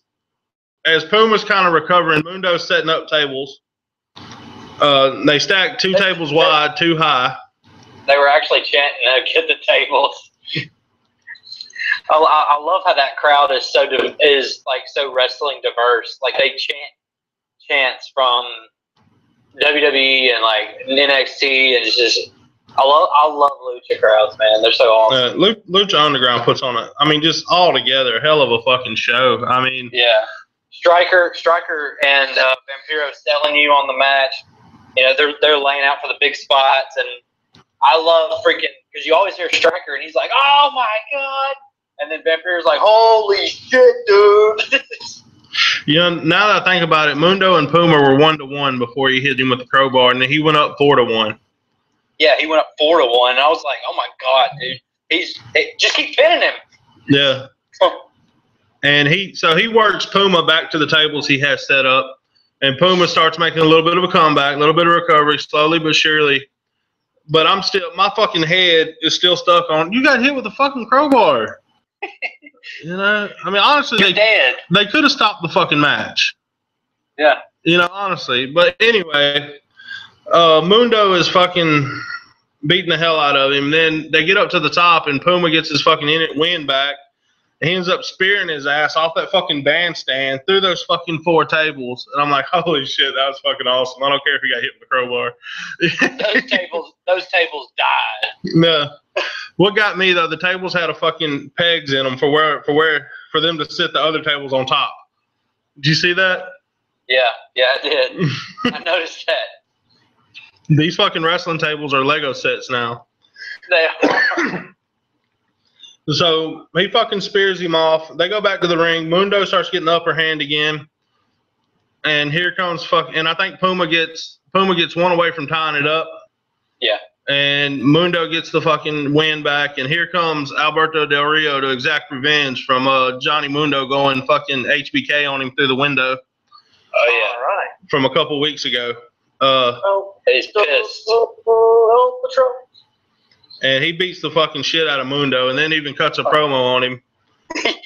Puma's kind of recovering, Mundo's setting up tables. They stacked 2 tables wide, 2 high. They were actually chanting, "Get the tables." I love how that crowd is so wrestling diverse. Like, they chants from WWE and like NXT, and it's just I love Lucha crowds, man. They're so awesome. Lucha Underground puts on just all together, hell of a fucking show. Yeah, Striker and Vampiro selling you on the match. They're laying out for the big spots, and I love because you always hear Striker and he's like, "Oh my god," and then Vampiro's like, "Holy shit, dude." Now that I think about it, Mundo and Puma were 1-1 before he hit him with the crowbar, and then he went up 4-1. Yeah, he went up 4-1, and I was like, "Oh my god, dude! Just keep pinning him." Yeah. And he works Puma back to the tables he has set up, and Puma starts making a little bit of a comeback, a little bit of recovery, slowly but surely. But my fucking head is still stuck on. You got hit with a fucking crowbar. Honestly, they could have stopped the fucking match. Yeah. Honestly. But anyway, Mundo is fucking beating the hell out of him. Then they get up to the top, and Puma gets his fucking win back. He ends up spearing his ass off that fucking bandstand through those fucking 4 tables. And I'm like, holy shit, that was fucking awesome. I don't care if he got hit with a crowbar. Those tables died. No. What got me though, the tables had a fucking pegs in them for them to sit the other tables on top. Did you see that? Yeah, I did. I noticed that. These fucking wrestling tables are Lego sets now. They are. So he fucking spears him off. They go back to the ring. Mundo starts getting the upper hand again. And here comes and I think Puma gets 1 away from tying it up. Yeah. And Mundo gets the fucking win back. And here comes Alberto Del Rio to exact revenge from Johnny Mundo going fucking HBK on him through the window. Oh, yeah. All right. From a couple weeks ago. He's pissed. And he beats the fucking shit out of Mundo, and then even cuts a promo on him.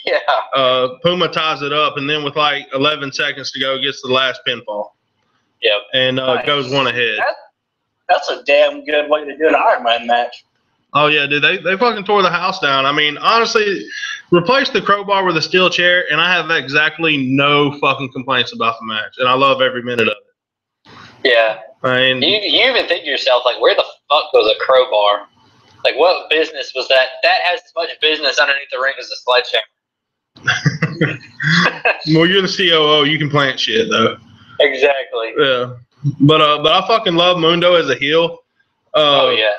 Yeah. Puma ties it up, and then with like 11 seconds to go, gets the last pinfall. Yep. And goes one ahead. That's a damn good way to do an Iron Man match. Oh, yeah, dude. They fucking tore the house down. I mean, honestly, replace the crowbar with a steel chair, and I have exactly no fucking complaints about the match. And I love every minute of it. Yeah. I mean, you even think to yourself, like, where the fuck was a crowbar? Like, what business was that? That has as much business underneath the ring as a sledgehammer. well, you're the COO. You can plant shit, though. Exactly. Yeah. But I fucking love Mundo as a heel. Oh, yeah.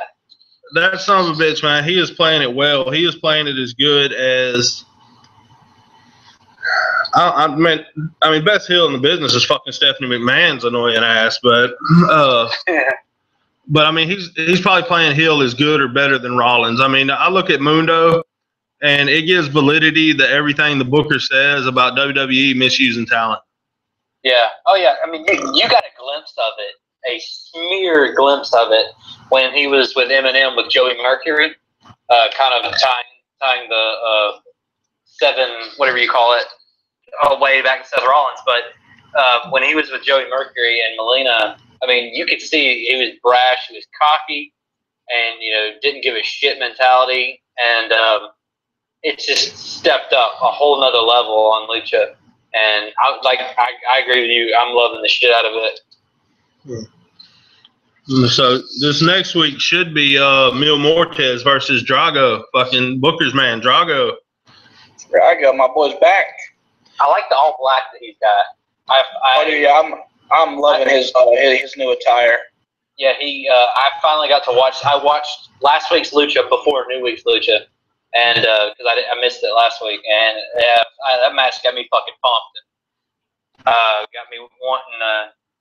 That son of a bitch, man. He is playing it well. He is playing it as good as. I mean, best heel in the business is fucking Stephanie McMahon's annoying ass, but. But I mean, he's probably playing heel as good or better than Rollins. I mean, I look at Mundo, and it gives validity to everything the Booker says about WWE misusing talent. Yeah. Oh, yeah. I mean, you got a glimpse of it, a smear glimpse of it, when he was with Eminem with Joey Mercury, kind of tying the 7, whatever you call it, way back to Seth Rollins. But when he was with Joey Mercury and Melina, I mean, you could see he was brash, he was cocky, and, didn't give a shit mentality. And it's just stepped up a whole nother level on Lucha. And I agree with you. I'm loving the shit out of it. So this next week should be Mil Muertes versus Drago. Fucking Booker's man, Drago. Drago, my boy's back. I like the all black that he's got. I'm loving his new attire. Yeah, I finally got to watch. I watched last week's Lucha before new week's Lucha, and because I missed it last week, and that match got me fucking pumped. Got me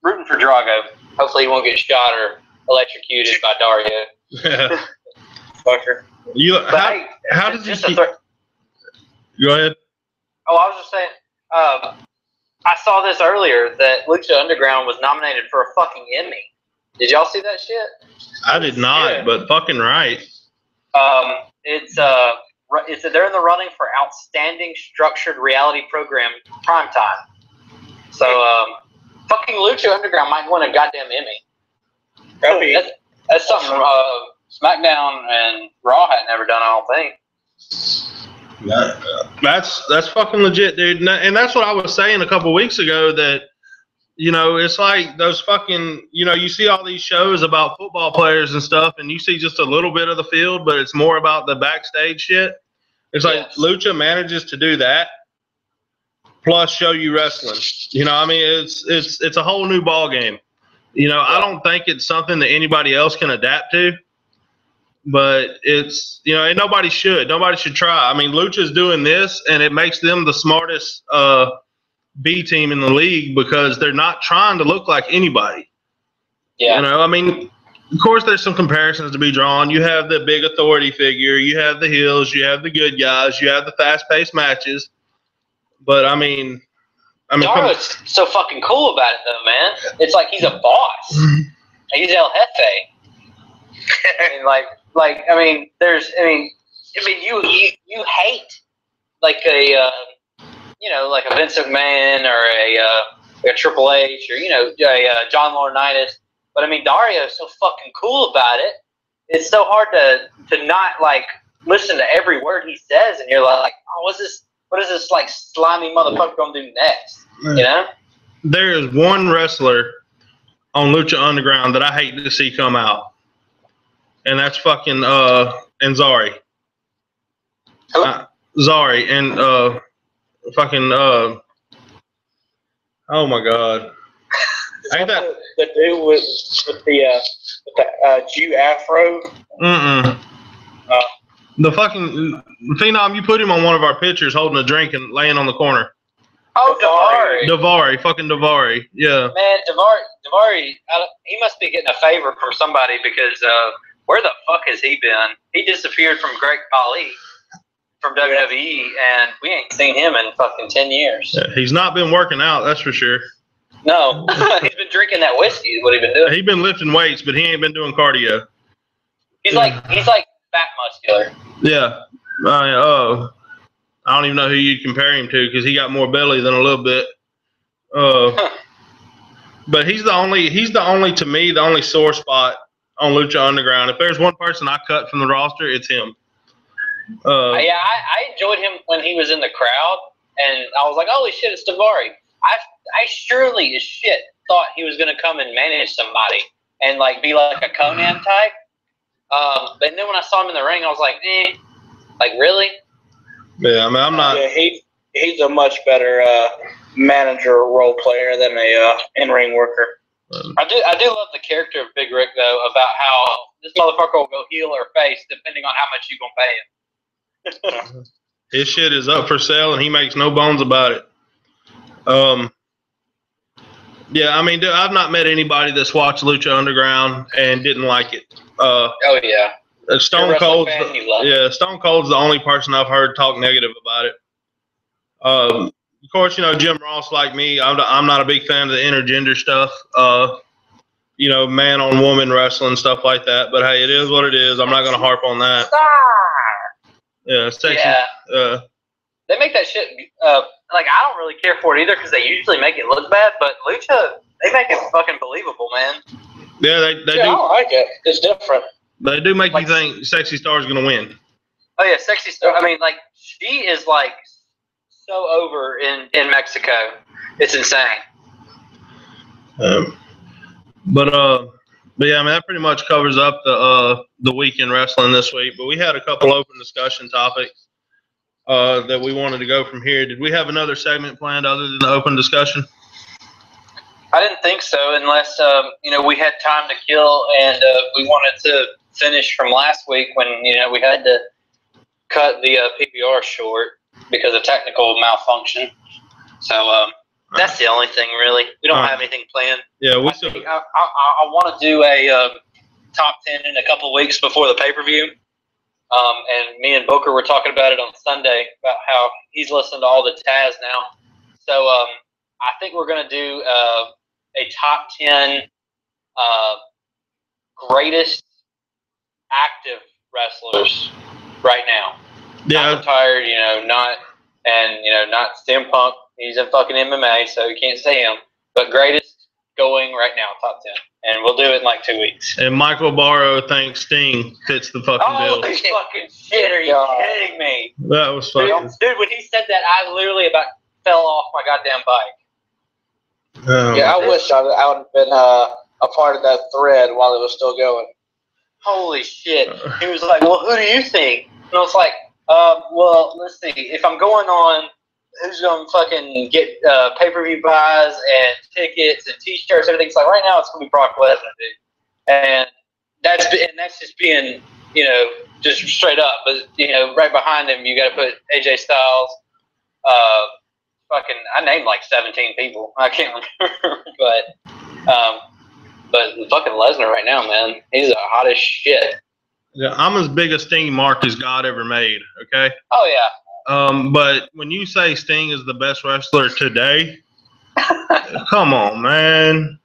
rooting for Drago. Hopefully, he won't get shot or electrocuted by Dario. Fucker. How does he? Go ahead. Oh, I was just saying. I saw this earlier that Lucha Underground was nominated for a fucking Emmy. Did y'all see that shit? I did not, but fucking right. It's they're in the running for Outstanding Structured Reality Program Primetime. So, fucking Lucha Underground might win a goddamn Emmy. That's something SmackDown and Raw had never done, I don't think. That's fucking legit, dude. And that's what I was saying a couple weeks ago, that it's like those fucking, you see all these shows about football players and stuff, and you see just a little bit of the field, but it's more about the backstage shit. It's like Lucha manages to do that, plus show you wrestling. I mean, it's a whole new ball game. I don't think it's something that anybody else can adapt to. But it's, and nobody should try. I mean, Lucha's doing this, and it makes them the smartest B team in the league because they're not trying to look like anybody. Yeah. I mean, of course, there's some comparisons to be drawn. You have the big authority figure, you have the heels, you have the good guys, you have the fast-paced matches. But I mean, Dario's so fucking cool about it, though, man. It's like he's a boss. He's El Jefe. I mean, you hate like a Vince McMahon or a Triple H or a John Laurinaitis, but I mean Dario's so fucking cool about it. It's so hard to not like listen to every word he says, and you're like, oh, what is this like slimy motherfucker gonna do next? There is one wrestler on Lucha Underground that I hate to see come out. And that's fucking Zari. Zari and fucking oh my god. Ain't that the dude with the Jew afro? The fucking Phenom, you put him on one of our pictures holding a drink and laying on the corner. Oh, Daivari, fucking Daivari, yeah. Man, Daivari, he must be getting a favor from somebody because where the fuck has he been? He disappeared from Great Khali from WWE, and we ain't seen him in fucking 10 years. Yeah, he's not been working out, that's for sure. No, he's been drinking that whiskey. Is what he's been doing. He's been lifting weights, but he ain't been doing cardio. He's like fat muscular. Yeah. I don't even know who you'd compare him to because he got more belly than a little bit. But he's the only to me the only sore spot on Lucha Underground. If there's one person I cut from the roster, it's him. Yeah, I enjoyed him when he was in the crowd, and I was like, holy shit, it's Daivari. I surely as shit thought he was going to come and manage somebody and like be like a Conan type. But then when I saw him in the ring, I was like, like really? Yeah, I mean, I'm not. Yeah, he's a much better manager role player than a in-ring worker. I do love the character of Big Rick though, about how this motherfucker will go heel or face depending on how much you gonna pay him. His shit is up for sale, and he makes no bones about it. Yeah, I mean, dude, I've not met anybody that's watched Lucha Underground and didn't like it. Oh yeah. Stone Cold's the only person I've heard talk negative about it. Of course, you know, Jim Ross, like me, I'm not a big fan of the intergender stuff. You know, man on woman wrestling, stuff like that. But hey, it is what it is. I'm not going to harp on that. Yeah, sexy. Yeah. They make that shit, like, I don't really care for it either because they usually make it look bad, but Lucha, they make it fucking believable, man. Yeah, they do. I like it. It's different. They do make you think Sexy Star's going to win. Oh, yeah, Sexy Star. I mean, like, she is, like, so over in Mexico. It's insane. But yeah, I mean, that pretty much covers up the weekend wrestling this week. But we had a couple open discussion topics that we wanted to go from here. Did we have another segment planned other than the open discussion? I didn't think so, unless you know, we had time to kill, and we wanted to finish from last week when, you know, we had to cut the PPR short because of technical malfunction. So that's the only thing, really. We don't have anything planned. Yeah, I want to do a top 10 in a couple of weeks before the pay-per-view. And me and Booker were talking about it on Sunday about how he's listening to all the Taz now. So I think we're going to do a top 10 greatest active wrestlers right now. Yeah. Not retired, you know, not CM Punk. He's in fucking MMA, so you can't say him. But greatest going right now, top 10. And we'll do it in like 2 weeks. And Michael Barrow thinks Sting fits the fucking bill. Holy fucking shit, are you kidding me? That was funny. Dude, when he said that, I literally about fell off my goddamn bike. Yeah, I wish I would have been a part of that thread while it was still going. Holy shit. He was like, well, who do you think? And I was like, well, let's see. If I'm going on who's going to fucking get pay-per-view buys and tickets and T-shirts, everything, it's like right now it's going to be Brock Lesnar, dude. And that's just being, you know, just straight up. But, you know, right behind him, you got to put AJ Styles. I named like 17 people. I can't remember. But fucking Lesnar right now, man, he's hot as shit. Yeah, I'm as big a Sting mark as God ever made, okay? Oh, yeah. But when you say Sting is the best wrestler today, come on, man.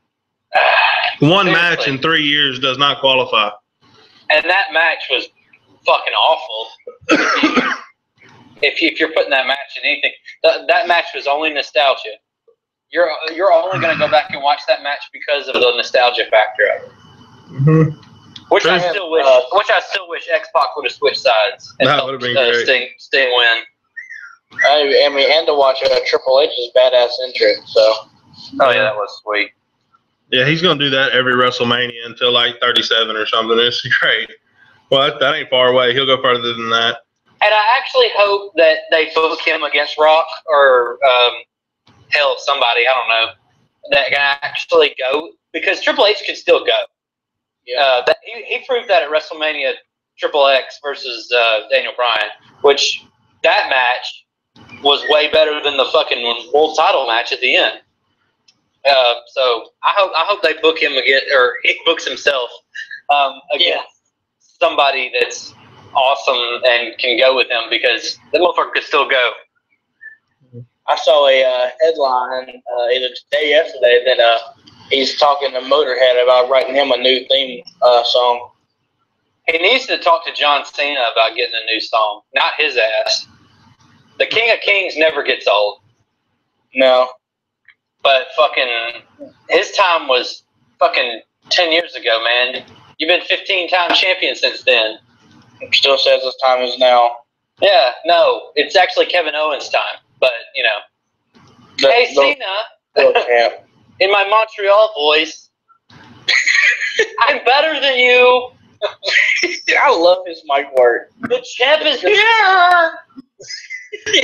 One match in 3 years does not qualify. And that match was fucking awful. if you're putting that match in anything, that match was only nostalgia. You're only going to go back and watch that match because of the nostalgia factor of it. Mm-hmm. Which I still wish X-Pac would have switched sides and that would have been great. Sting win. I mean, and to watch Triple H's badass entrance. So. Oh yeah, that was sweet. Yeah, he's gonna do that every WrestleMania until like 37 or something. It's great. Well, that ain't far away. He'll go further than that. And I actually hope that they book him against Rock or hell, somebody, I don't know, that can actually go, because Triple H could still go. Yeah. He proved that at WrestleMania Triple X versus Daniel Bryan, which that match was way better than the fucking world title match at the end. So I hope they book him again, or he books himself against somebody that's awesome and can go with him, because the motherfucker could still go. I saw a headline either today or yesterday that he's talking to Motorhead about writing him a new theme song. He needs to talk to John Cena about getting a new song, not his ass. The King of Kings never gets old. No. But fucking, his time was fucking 10 years ago, man. You've been 15-time champion since then. It still says his time is now. Yeah, no, it's actually Kevin Owens' time. But, you know. Hey, Cena, in my Montreal voice, I'm better than you. I love his mic work. The champ is here.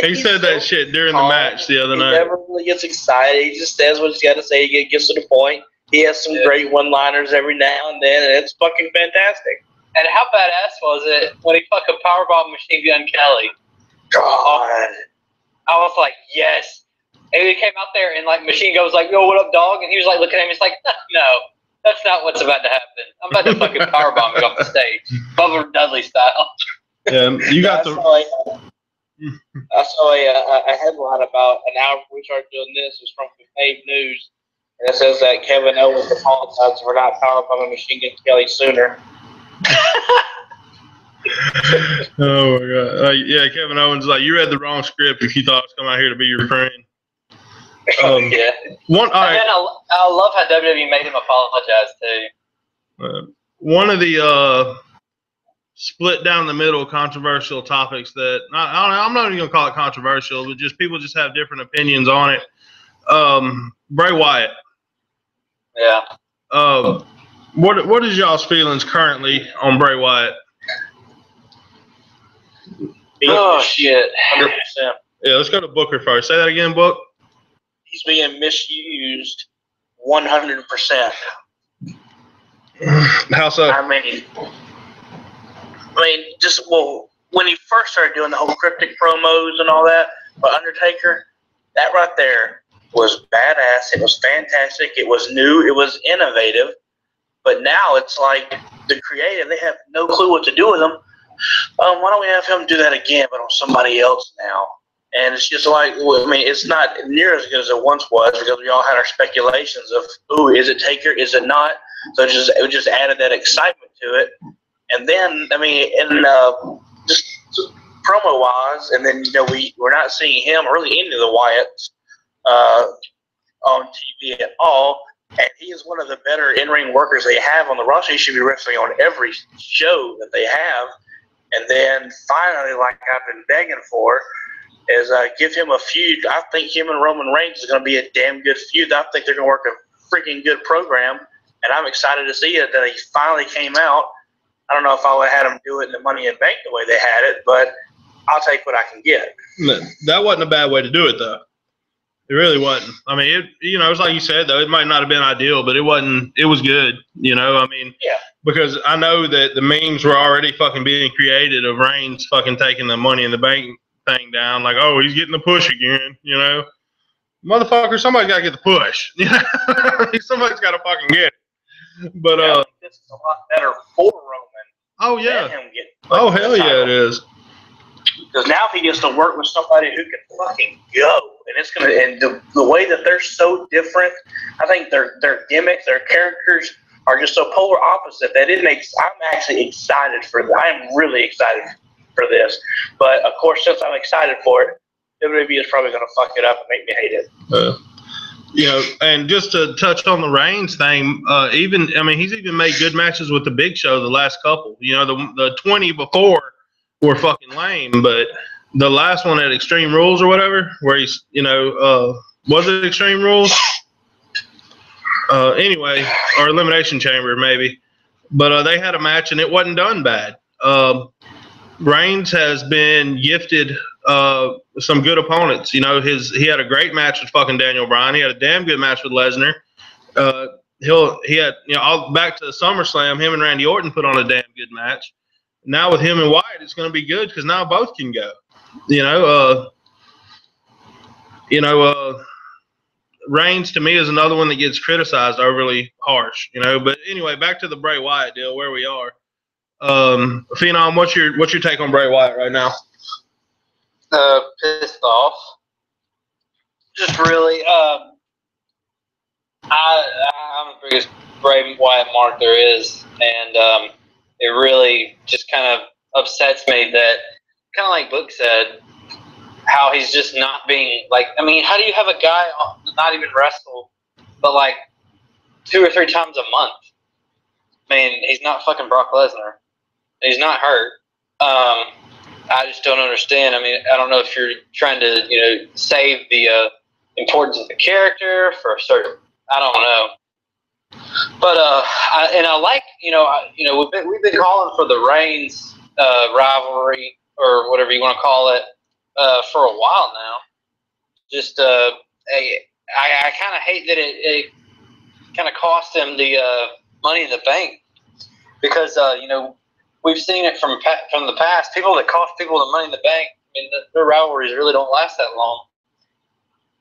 He said that shit during the match the other night. He never really gets excited. He just says what he's got to say. He gets to the point. He has some great one-liners every now and then, and it's fucking fantastic. And how badass was it when he fucking powerbombed Machine Gun Kelly? God. I was like, yes. And he came out there, and like Machine Gun was like, yo, what up, dog? And he was like looking at him. He's like, no, that's not what's about to happen. I'm about to fucking powerbomb you off the stage, Bubba Dudley style. Yeah, you got I saw a headline about an hour before we started doing this. It's from Pave News, and it says that Kevin Owens apologized for not powerbombing Machine Gun Kelly sooner. Oh my god! Yeah, Kevin Owens, like, you read the wrong script if you thought I was coming out here to be your friend. Yeah. I love how WWE made him apologize too. One of the split down the middle controversial topics that I'm not even gonna call it controversial, but just people just have different opinions on it. Bray Wyatt. Yeah. What is y'all's feelings currently on Bray Wyatt? Oh shit. 100%. Yeah, let's go to Booker first. Say that again, Book. He's being misused 100%. How so? I mean, just, well, when he first started doing the whole cryptic promos and all that, but Undertaker, that right there was badass. It was fantastic. It was new. It was innovative. But now it's like the creative, they have no clue what to do with him. Why don't we have him do that again, but on somebody else now? And it's just like, I mean, it's not near as good as it once was, because we all had our speculations of, ooh, is it Taker? Is it not? So it just added that excitement to it. And then, I mean, just promo-wise, and then, you know, we're not seeing him or really any of the Wyatts on TV at all. And he is one of the better in-ring workers they have on the roster. He should be wrestling on every show that they have. And then finally, like I've been begging for, is give him a feud. I think him and Roman Reigns is going to be a damn good feud. I think they're going to work a freaking good program. And I'm excited to see it that he finally came out. I don't know if I would have had him do it in the Money in Bank the way they had it, but I'll take what I can get. That wasn't a bad way to do it, though. It really wasn't. I mean, it was like you said, though. It might not have been ideal, but it wasn't. It was good. You know, I mean, yeah. Because I know that the memes were already fucking being created of Reigns fucking taking the Money in the Bank thing down. Like, oh, he's getting the push again. You know, motherfucker, somebody's got to get the push. You know, somebody's got to fucking get it. But this is a lot better for Roman. Oh yeah. Him get oh hell yeah, it is. Because now he gets to work with somebody who can fucking go. And it's gonna, and the way that they're so different, I think their gimmicks, their characters are just so polar opposite that it makes. I'm actually excited for that. I am really excited for this. But of course, since I'm excited for it, WWE is probably gonna fuck it up and make me hate it. You know, and just to touch on the Reigns thing, he's even made good matches with the Big Show the last couple. You know, the 20 before were fucking lame, but the last one at Extreme Rules or whatever, where he's, you know, was it Extreme Rules? Anyway, or Elimination Chamber maybe. But they had a match and it wasn't done bad. Reigns has been gifted some good opponents. You know, he had a great match with fucking Daniel Bryan. He had a damn good match with Lesnar. He had, you know, all back to SummerSlam, him and Randy Orton put on a damn good match. Now with him and Wyatt, it's going to be good because now both can go. Reigns to me is another one that gets criticized overly harsh. You know, but anyway, back to the Bray Wyatt deal where we are. Phenom, what's your take on Bray Wyatt right now? Pissed off. just really, I'm the biggest Bray Wyatt mark there is, and it really just kind of upsets me that, kind of like Book said, how he's just not being, like, I mean, how do you have a guy not even wrestle, but like 2 or 3 times a month? I mean, he's not fucking Brock Lesnar. He's not hurt. I just don't understand. I mean, I don't know if you're trying to, save the importance of the character for a certain, I don't know. But I like, we've been calling for the Reigns rivalry, or whatever you want to call it, for a while now. Just I kind of hate that it kind of cost him the Money in the Bank, because we've seen it from the past. People that cost people the Money in the Bank, I mean, their rivalries really don't last that long.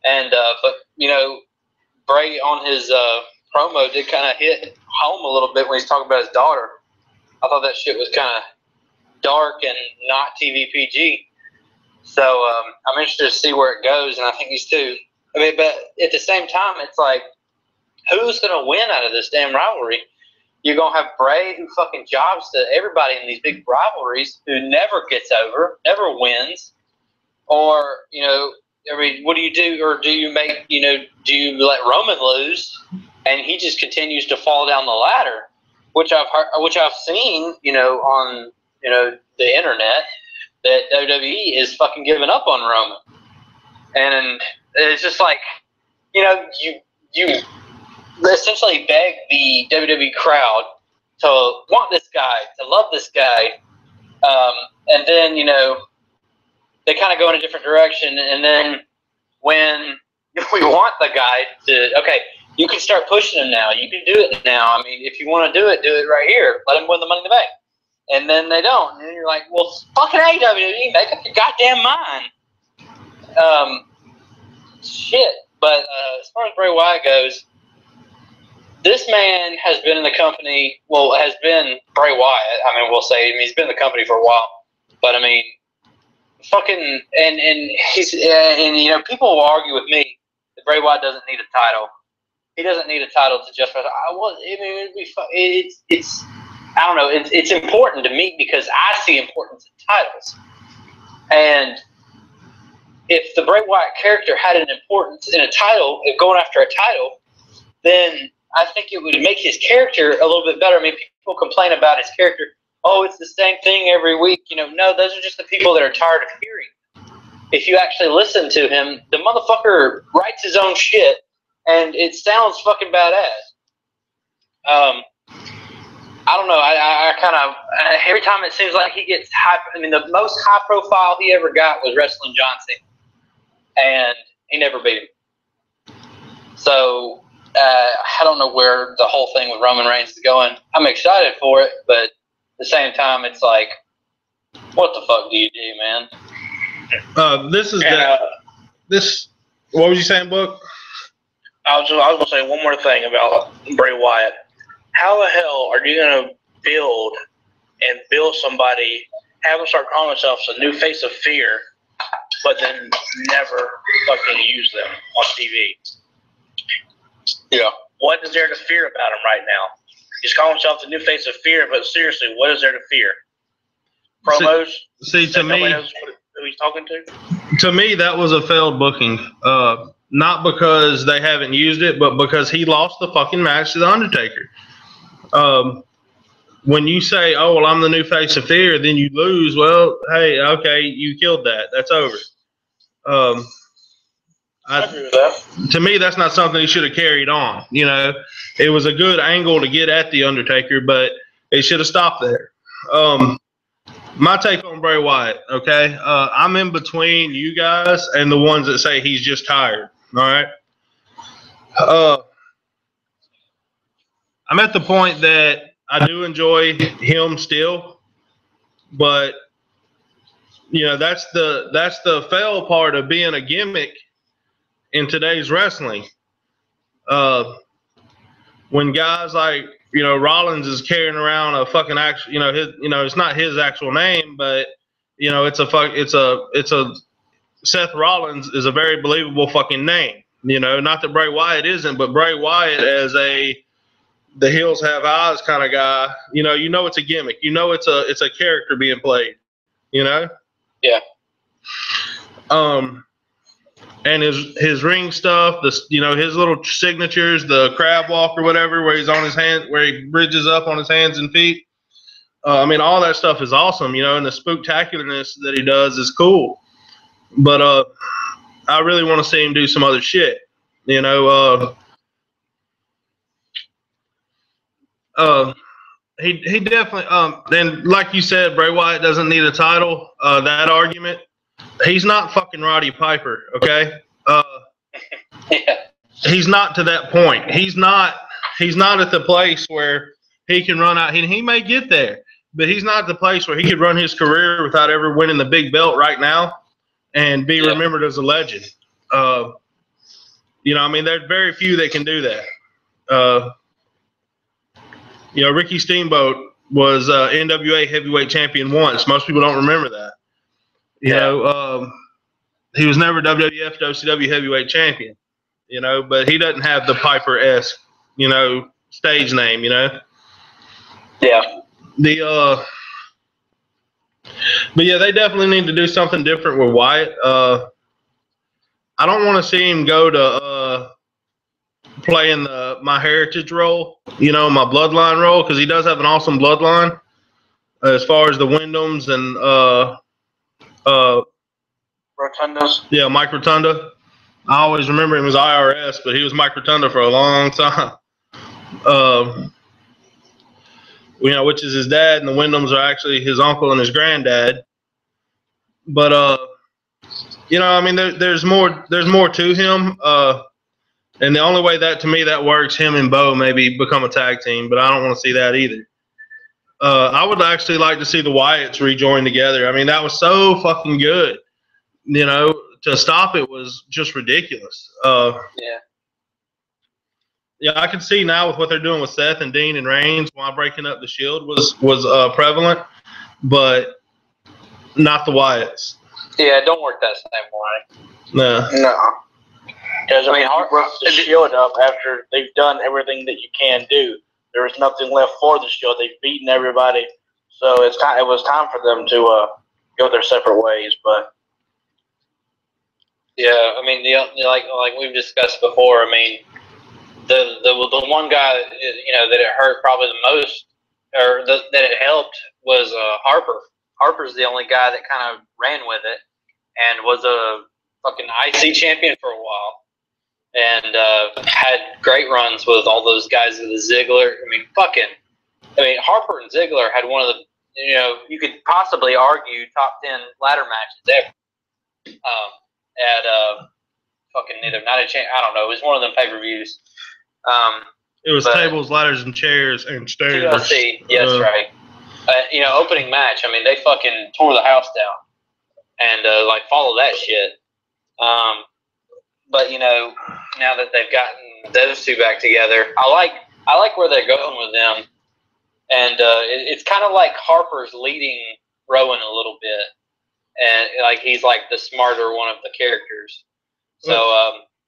And but Bray on his promo did kind of hit home a little bit when he's talking about his daughter. I thought that shit was kind of dark and not TV PG. So I'm interested to see where it goes, and I think these two. I mean, but at the same time, it's like, who's gonna win out of this damn rivalry? You're gonna have Bray, who fucking jobs to everybody in these big rivalries, who never gets over, never wins, or I mean, what do you do? Or do you make, do you let Roman lose, and he just continues to fall down the ladder, which I've seen, on the internet, that WWE is fucking giving up on Roman, and it's just like, you essentially beg the WWE crowd to want this guy, to love this guy, and then they kind of go in a different direction, and then when we want the guy to, okay, you can start pushing him now. You can do it now. I mean, if you want to do it right here. Let him win the Money in the Bank. And then they don't. And you're like, well, fucking WWE, make up your goddamn mind. Shit. But as far as Bray Wyatt goes, this man has been in the company, has been Bray Wyatt. I mean, we'll say, he's been in the company for a while. But, I mean, fucking, and he's, and people will argue with me that Bray Wyatt doesn't need a title. He doesn't need a title to justify. It's I don't know. It's important to me because I see importance in titles. And if the Bray Wyatt character had an importance in a title, if going after a title, then I think it would make his character a little bit better. I mean, people complain about his character. Oh, it's the same thing every week. No, those are just the people that are tired of hearing. If you actually listen to him, the motherfucker writes his own shit, and it sounds fucking badass. I don't know. I kind of, every time it seems like he gets high. I mean, the most high profile he ever got was wrestling John Cena, and he never beat him. So I don't know where the whole thing with Roman Reigns is going. I'm excited for it, but at the same time, it's like, what the fuck do you do, man? This. What was you saying, Book? I was going to say one more thing about Bray Wyatt. How the hell are you going to build somebody, have them start calling themselves a new face of fear, but then never fucking use them on TV? Yeah. What is there to fear about him right now? He's calling himself the new face of fear, but seriously, what is there to fear? Promos? See, to me, nobody knows who he's talking to? To me, that was a failed booking. Not because they haven't used it, but because he lost the fucking match to The Undertaker. When you say, oh, well, I'm the new face of fear, then you lose, well, hey, okay, you killed that. That's over. I agree with that. To me, that's not something he should have carried on. It was a good angle to get at The Undertaker, but it should have stopped there. My take on Bray Wyatt, okay? I'm in between you guys and the ones that say he's just tired, all right? I'm at the point that I do enjoy him still, but that's the fail part of being a gimmick in today's wrestling. When guys like Rollins is carrying around a fucking it's not his actual name, but it's a Seth Rollins is a very believable fucking name. You know, not that Bray Wyatt isn't, but Bray Wyatt as the heels have eyes kind of guy. You know it's a gimmick. You know it's a character being played. You know. Yeah. And his ring stuff, his little signatures, the crab walk or whatever, where he's on his hand, where he bridges up on his hands and feet. I mean, all that stuff is awesome, and the spooktacularness that he does is cool. But I really want to see him do some other shit. He definitely. And like you said, Bray Wyatt doesn't need a title. That argument. He's not fucking Roddy Piper, okay? Yeah. He's not to that point. He's not at the place where he can run out. He may get there, but he's not at the place where he could run his career without ever winning the big belt right now and be remembered as a legend. I mean, there's very few that can do that. Ricky Steamboat was NWA heavyweight champion once. Most people don't remember that. He was never WWF, WCW heavyweight champion, but he doesn't have the Piper-esque, stage name, Yeah. But yeah, they definitely need to do something different with Wyatt. I don't want to see him go to playing my heritage role, my bloodline role, because he does have an awesome bloodline as far as the Wyndhams and Rotundas. Yeah, Mike Rotunda. I always remember him as IRS, but he was Mike Rotunda for a long time. Which is his dad, and the Wyndhams are actually his uncle and his granddad. But I mean, there's more to him. And the only way that works, him and Bo maybe become a tag team, but I don't want to see that either. I would actually like to see the Wyatts rejoin together. I mean, that was so fucking good. To stop it was just ridiculous. Yeah, I can see now with what they're doing with Seth and Dean and Reigns, why breaking up the Shield was prevalent, but not the Wyatts. Yeah, it don't work that same way. No. Because I mean, you broke the Shield up after they've done everything that you can do. There was nothing left for the Shield. They've beaten everybody, so it was time for them to go their separate ways. But yeah, I mean, like we've discussed before. I mean, the one guy that it hurt probably the most, or that it helped, was Harper. Harper's the only guy that kind of ran with it and was a fucking IC champion for a while. And had great runs with all those guys with the Ziggler. I mean, Harper and Ziggler had one of the, you could possibly argue top 10 ladder matches ever. At fucking either Night of Champions, I don't know. It was one of them pay-per-views. It was tables, ladders, and chairs and stairs. TLC, yes, right. Opening match. I mean, they fucking tore the house down and follow that shit. But now that they've gotten those two back together, I like where they're going with them, and it's kind of like Harper's leading Rowan a little bit, and he's like the smarter one of the characters. So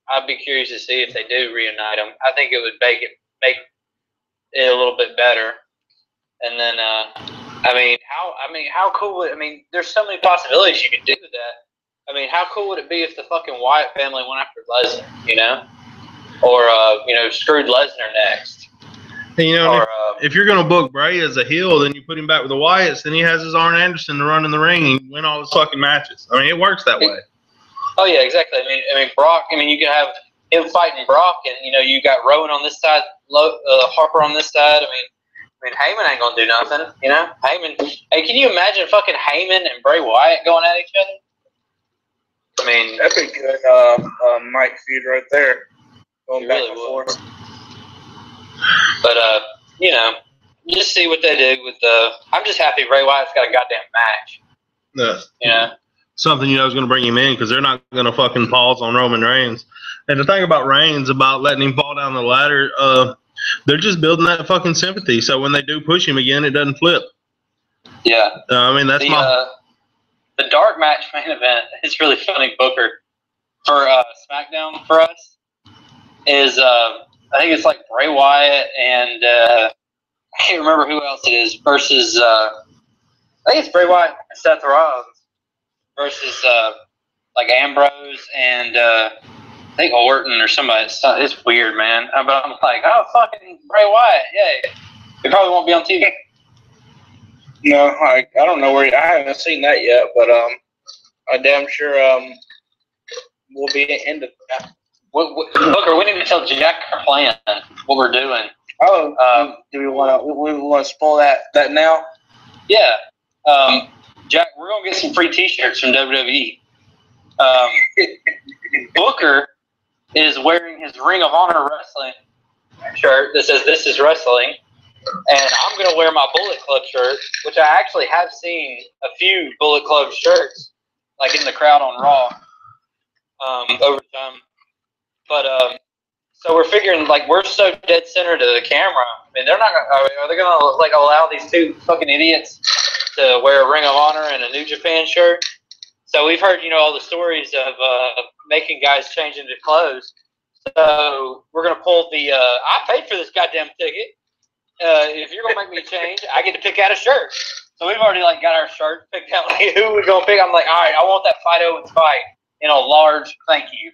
I'd be curious to see if they do reunite them. I think it would make it a little bit better. And then how cool would there's so many possibilities you could do with that. I mean, how cool would it be if the fucking Wyatt family went after Lesnar, or screwed Lesnar next? And, if you're going to book Bray as a heel, then you put him back with the Wyatts, then he has his Arn Anderson to run in the ring and win all his fucking matches. I mean, it works that way. Oh yeah, exactly. I mean, Brock. I mean, you can have him fighting Brock, and you got Rowan on this side, Harper on this side. I mean, Heyman ain't gonna do nothing. Heyman. Hey, can you imagine fucking Heyman and Bray Wyatt going at each other? I mean, that'd be good. Mike feud right there. Going back and forth. But just see what they do with I'm just happy Bray Wyatt's got a goddamn match. Yeah. Something is going to bring him in because they're not going to fucking pause on Roman Reigns. And the thing about Reigns, about letting him fall down the ladder, they're just building that fucking sympathy. So when they do push him again, it doesn't flip. Yeah. That's the dark match main event is really funny. Booker for SmackDown for us is I think it's like Bray Wyatt and I can't remember who else it is versus I think it's Bray Wyatt and Seth Rollins versus like Ambrose and I think Orton or somebody. It's weird, man. But I'm like, oh, fucking Bray Wyatt, yay. He probably won't be on TV. No, I don't know where. I haven't seen that yet, but I'm damn sure we'll be into that. Booker, we need to tell Jack our plan, what we're doing. Oh, do we want to spoil that now? Yeah, Jack, we're gonna get some free T-shirts from WWE. Booker is wearing his Ring of Honor wrestling shirt that says "This is wrestling," and I'm gonna wear my Bullet Club shirt, which I actually have seen a few Bullet Club shirts like in the crowd on Raw over time. But so we're figuring like we're so dead center to the camera. I mean, they're not. Are they gonna like allow these two fucking idiots to wear a Ring of Honor and a New Japan shirt? So we've heard, all the stories of making guys change into clothes. So we're gonna pull the. I paid for this goddamn ticket. If you're gonna make me change, I get to pick out a shirt. So we've already like got our shirt picked out. Like, who we're gonna pick? I'm like, all right, I want that Fight Owens fight in a large. Thank you.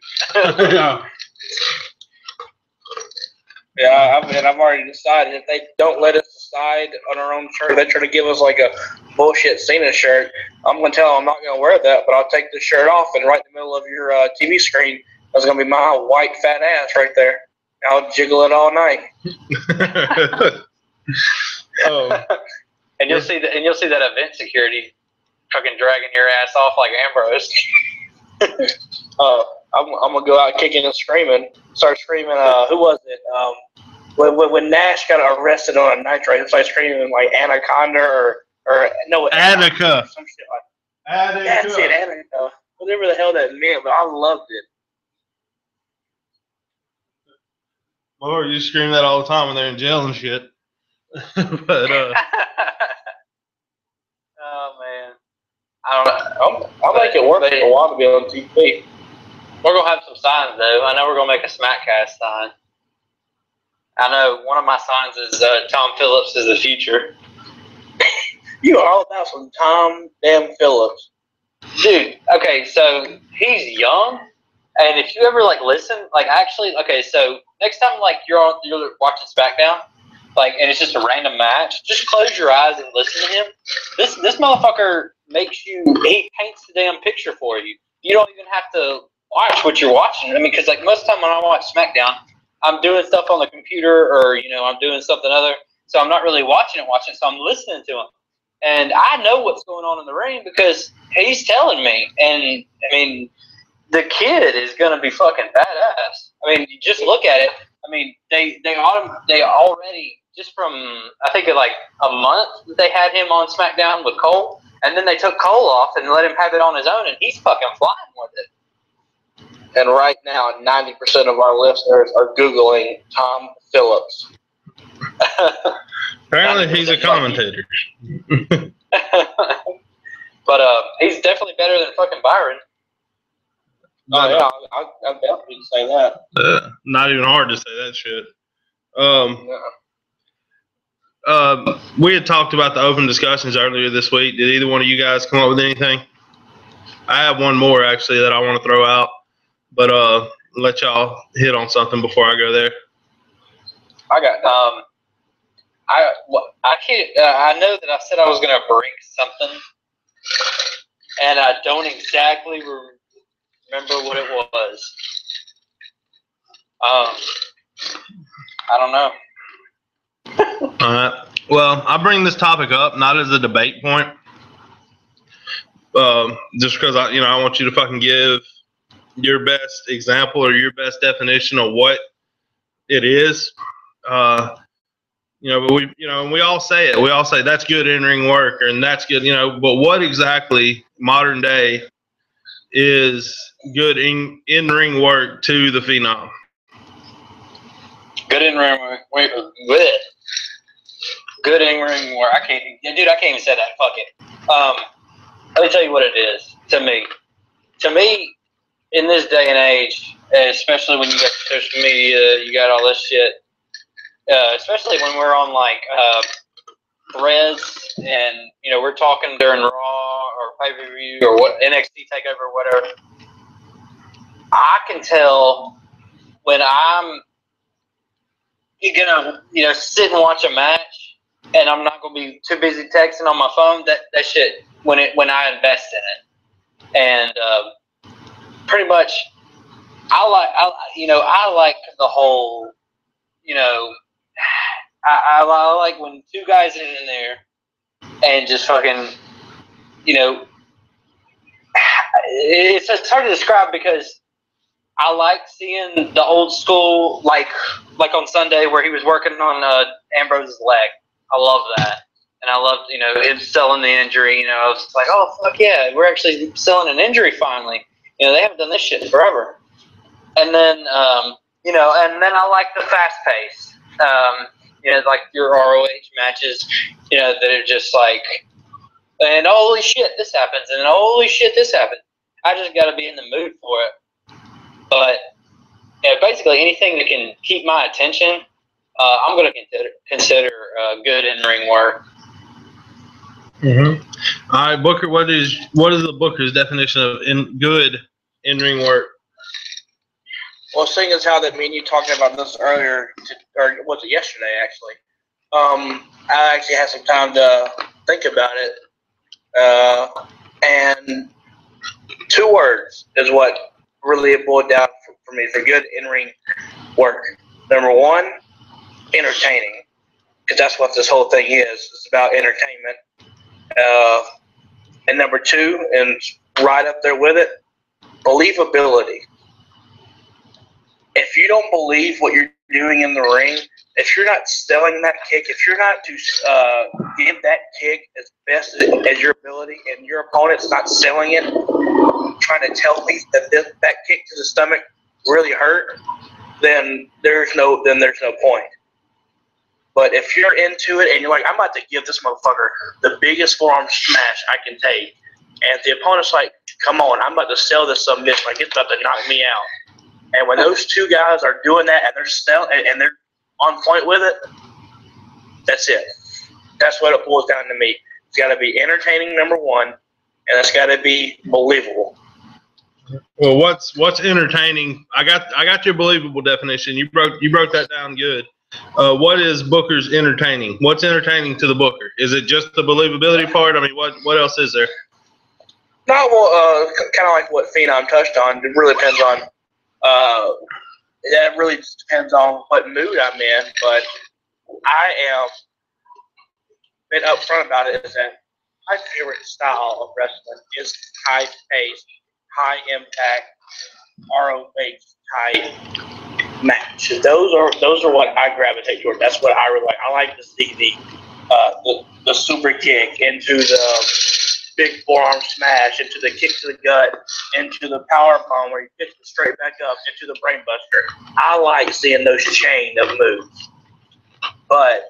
Yeah, I've already decided if they don't let us decide on our own shirt, they try to give us like a bullshit Cena shirt. I'm gonna tell them I'm not gonna wear that, but I'll take the shirt off and right in the middle of your TV screen, that's gonna be my white fat ass right there. I'll jiggle it all night. Oh, and you'll see that event security fucking dragging your ass off like Ambrose. I'm gonna go out kicking and screaming. Start screaming. Who was it? When Nash got arrested on a night race, I started screaming like Anaconda or no Annika. Some shit like Annika. That's it, Annika. Whatever the hell that meant, but I loved it. Lord, you scream that all the time when they're in jail and shit. But oh man, I don't know. I'll make it work for a while to be on TV. We're gonna have some signs though. I know we're gonna make a Smackcast sign. I know one of my signs is Tom Phillips is the future. You are all about some Tom damn Phillips, dude. Okay, so he's young, and if you ever like listen, like actually, okay, so next time like you're watching SmackDown, like, and it's just a random match, just close your eyes and listen to him. This motherfucker he paints the damn picture for you. You don't even have to watch what you're watching. I mean, because like most of the time when I watch SmackDown, I'm doing stuff on the computer or I'm doing something other, so I'm not really watching it. So I'm listening to him, and I know what's going on in the ring because he's telling me. And I mean, the kid is gonna be fucking badass. I mean, you just look at it. I mean, they already just from I think like a month they had him on SmackDown with Cole, and then they took Cole off and let him have it on his own, and he's fucking flying with it. And right now, 90% of our listeners are Googling Tom Phillips. Apparently, he's a commentator. But he's definitely better than fucking Byron. Oh, yeah, I definitely say that. Not even hard to say that shit. We had talked about the open discussions earlier this week. Did either one of you guys come up with anything? I have one more, actually, that I want to throw out. But let y'all hit on something before I go there. I got I can't. I know that I said I was gonna bring something, and I don't exactly remember what it was. I don't know. All right. Well, I bring this topic up not as a debate point, just because I want you to fucking give your best example or your best definition of what it is. But we all say it. We all say that's good in-ring work, and that's good, But what exactly modern day is good in-ring work to the Phenom? Good in-ring work. Wait, good in-ring work. I can't even say that. Fuck it. let me tell you what it is to me. To me, in this day and age, especially when you got social media, you got all this shit, especially when we're on like threads and we're talking during Raw or pay-per-view or what NXT Takeover or whatever, I can tell when I'm gonna sit and watch a match and I'm not gonna be too busy texting on my phone. That shit when I invest in it, and pretty much I like the whole I like when two guys are in there and just fucking it's hard to describe because I like seeing the old school, like on Sunday where he was working on Ambrose's leg. I love that, and I loved him selling the injury. I was like, oh fuck yeah, we're actually selling an injury finally. They haven't done this shit in forever. And then and then I like the fast pace. Like your ROH matches, that are just like, and holy shit, this happens, and holy shit, this happens. I just got to be in the mood for it. But basically anything that can keep my attention, I'm going to consider good in-ring work. Mm-hmm. All right, Booker. What is the Booker's definition of good in-ring work? Well, seeing as how that me and you talking about this earlier, or was it yesterday actually? I actually had some time to think about it, and 2 words is what really it boiled down for me for good in-ring work. Number 1, entertaining, because that's what this whole thing is. It's about entertainment. And number 2, and right up there with it, believability. If you don't believe what you're doing in the ring, if you're not selling that kick, if you're not to give that kick as best as your ability, and your opponent's not selling it, trying to tell me that that kick to the stomach really hurt, then there's no point. But if you're into it and you're like, I'm about to give this motherfucker the biggest forearm smash I can take, and the opponent's like, come on, I'm about to sell this submission, like it's about to knock me out. And when those 2 guys are doing that and they're selling and they're on point with it, that's it. That's what it boils down to me. It's got to be entertaining, number 1, and it's got to be believable. Well, what's entertaining? I got your believable definition. You broke that down good. What is Booker's entertaining? What's entertaining to the Booker? Is it just the believability part? I mean, what else is there? No, well, kind of like what Phenom touched on. It really depends on. That really just depends on what mood I'm in. But I am been upfront about it. Is that my favorite style of wrestling is high-paced, high-impact, ROH type match. Those are what I gravitate toward. That's what I really like. I like to see the super kick into the big forearm smash, into the kick to the gut, into the power bomb where he picks it straight back up, into the brain buster. I like seeing those chain of moves. But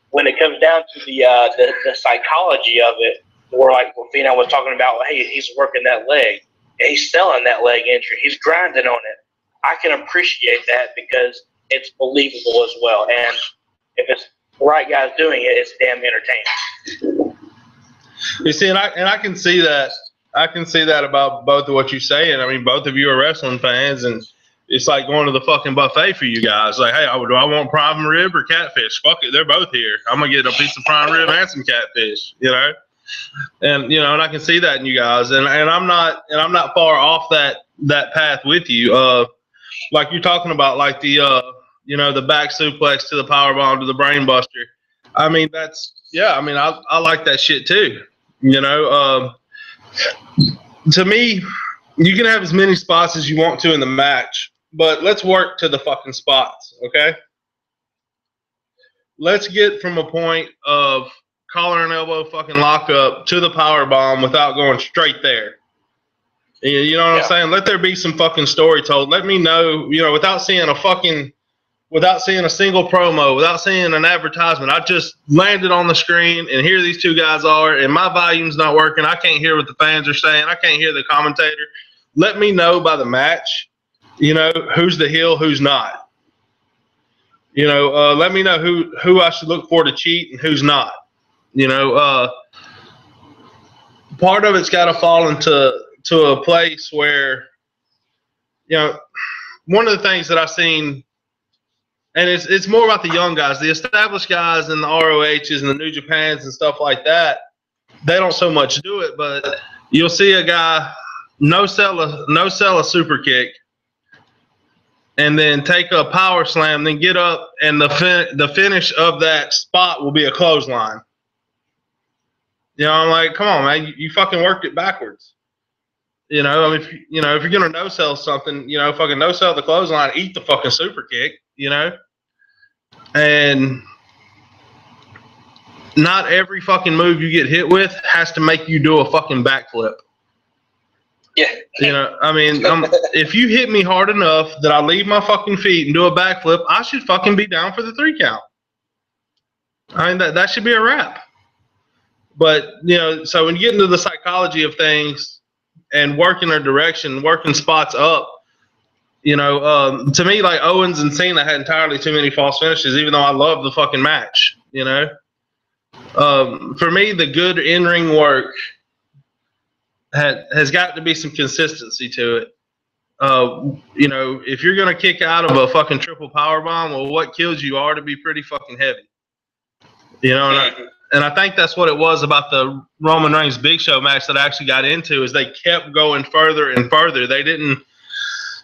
when it comes down to the psychology of it, where like what Phenom was talking about, hey, he's working that leg, he's selling that leg injury, he's grinding on it. I can appreciate that because it's believable as well. And if it's the right guys doing it, it's damn entertaining. You see, and I can see that. I can see that about both of what you're saying. I mean, both of you are wrestling fans, and it's like going to the fucking buffet for you guys. Like, hey, do I want prime rib or catfish? Fuck it, they're both here. I'm gonna get a piece of prime rib and some catfish. And and I can see that in you guys. And I'm not far off that path with you. Like you're talking about, like the the back suplex to the power bomb to the brain buster. I mean, I like that shit too. To me, you can have as many spots as you want to in the match, but let's work to the fucking spots, okay? Let's get from a point of collar and elbow fucking lockup to the power bomb without going straight there. You know what I'm saying? Let there be some fucking story told. Let me know, without seeing without seeing a single promo, without seeing an advertisement. I just landed on the screen, and here these two guys are, and my volume's not working. I can't hear what the fans are saying. I can't hear the commentator. Let me know by the match, who's the heel, who's not. Let me know who I should look for to cheat and who's not. Part of it's got to fall into a place where, one of the things that I've seen, and it's more about the young guys, the established guys and the ROHs and the New Japans and stuff like that. They don't so much do it, but you'll see a guy no sell a super kick, and then take a power slam, then get up, and the finish of that spot will be a clothesline. I'm like, come on, man, you fucking worked it backwards. If you're gonna no sell something, fucking no sell the clothesline, eat the fucking super kick, and not every fucking move you get hit with has to make you do a fucking backflip. Yeah. If you hit me hard enough that I leave my fucking feet and do a backflip, I should fucking be down for the 3 count. That should be a wrap. But, so when you get into the psychology of things and working their direction, working spots up, to me, like Owens and Cena had entirely too many false finishes, even though I love the fucking match, For me, the good in-ring work has got to be some consistency to it. If you're going to kick out of a fucking triple powerbomb, well, what kills you are to be pretty fucking heavy. And I think that's what it was about the Roman Reigns Big Show match that I actually got into, is they kept going further and further. They didn't,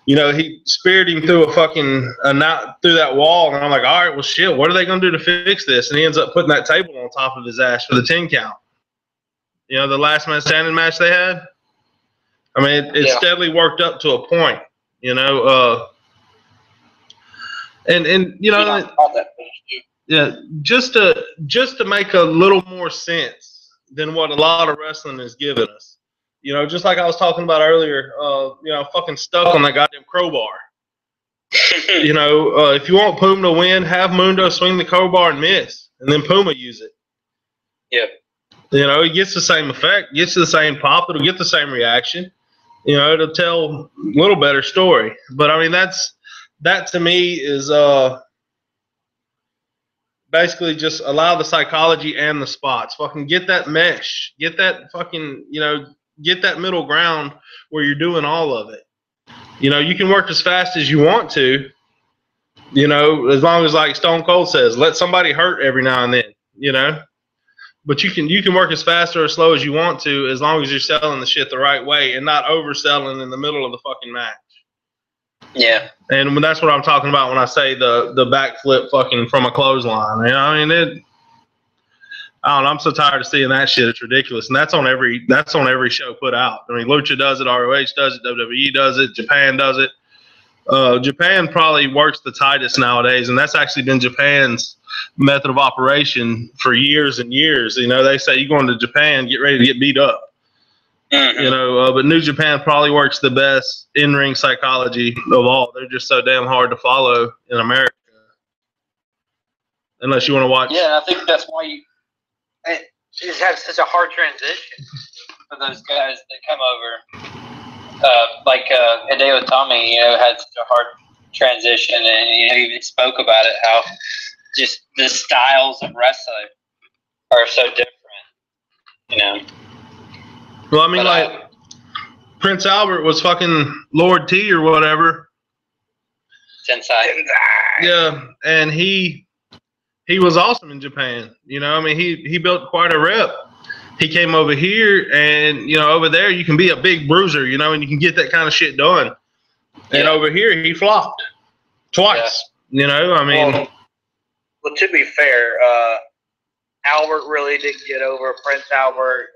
he speared him through through that wall, and I'm like, all right, well, shit, what are they going to do to fix this? And he ends up putting that table on top of his ass for the 10 count. The last man standing match they had. It steadily worked up to a point, Yeah, just to make a little more sense than what a lot of wrestling has given us. Just like I was talking about earlier, fucking stuck on that goddamn crowbar. If you want Puma to win, have Mundo swing the crowbar and miss, and then Puma use it. Yeah. It gets the same effect, gets the same pop, it'll get the same reaction. It'll tell a little better story. But that to me is basically just allow the psychology and the spots. Fucking get that mesh. Get that fucking, get that middle ground where you're doing all of it. You can work as fast as you want to, as long as, like Stone Cold says, let somebody hurt every now and then, But you can work as fast or as slow as you want to, as long as you're selling the shit the right way and not overselling in the middle of the fucking match. Yeah. And that's what I'm talking about when I say the backflip fucking from a clothesline. I don't know. I'm so tired of seeing that shit. It's ridiculous. And that's on every show put out. Lucha does it, ROH does it, WWE does it, Japan does it. Japan probably works the tightest nowadays, and that's actually been Japan's method of operation for years and years. They say you're going to Japan, get ready to get beat up. Mm-hmm. But New Japan probably works the best in-ring psychology of all. They're just so damn hard to follow in America. Unless you want to watch. Yeah, I think that's why it just has such a hard transition for those guys that come over. Hideo Itami, had such a hard transition, and he even spoke about it, how just the styles of wrestling are so different, Well, Prince Albert was fucking Lord T or whatever. Tensai. Yeah, and he was awesome in Japan. He built quite a rep. He came over here, and over there you can be a big bruiser, and you can get that kind of shit done. And over here he flopped twice. Well, to be fair, Albert really didn't get over. Prince Albert,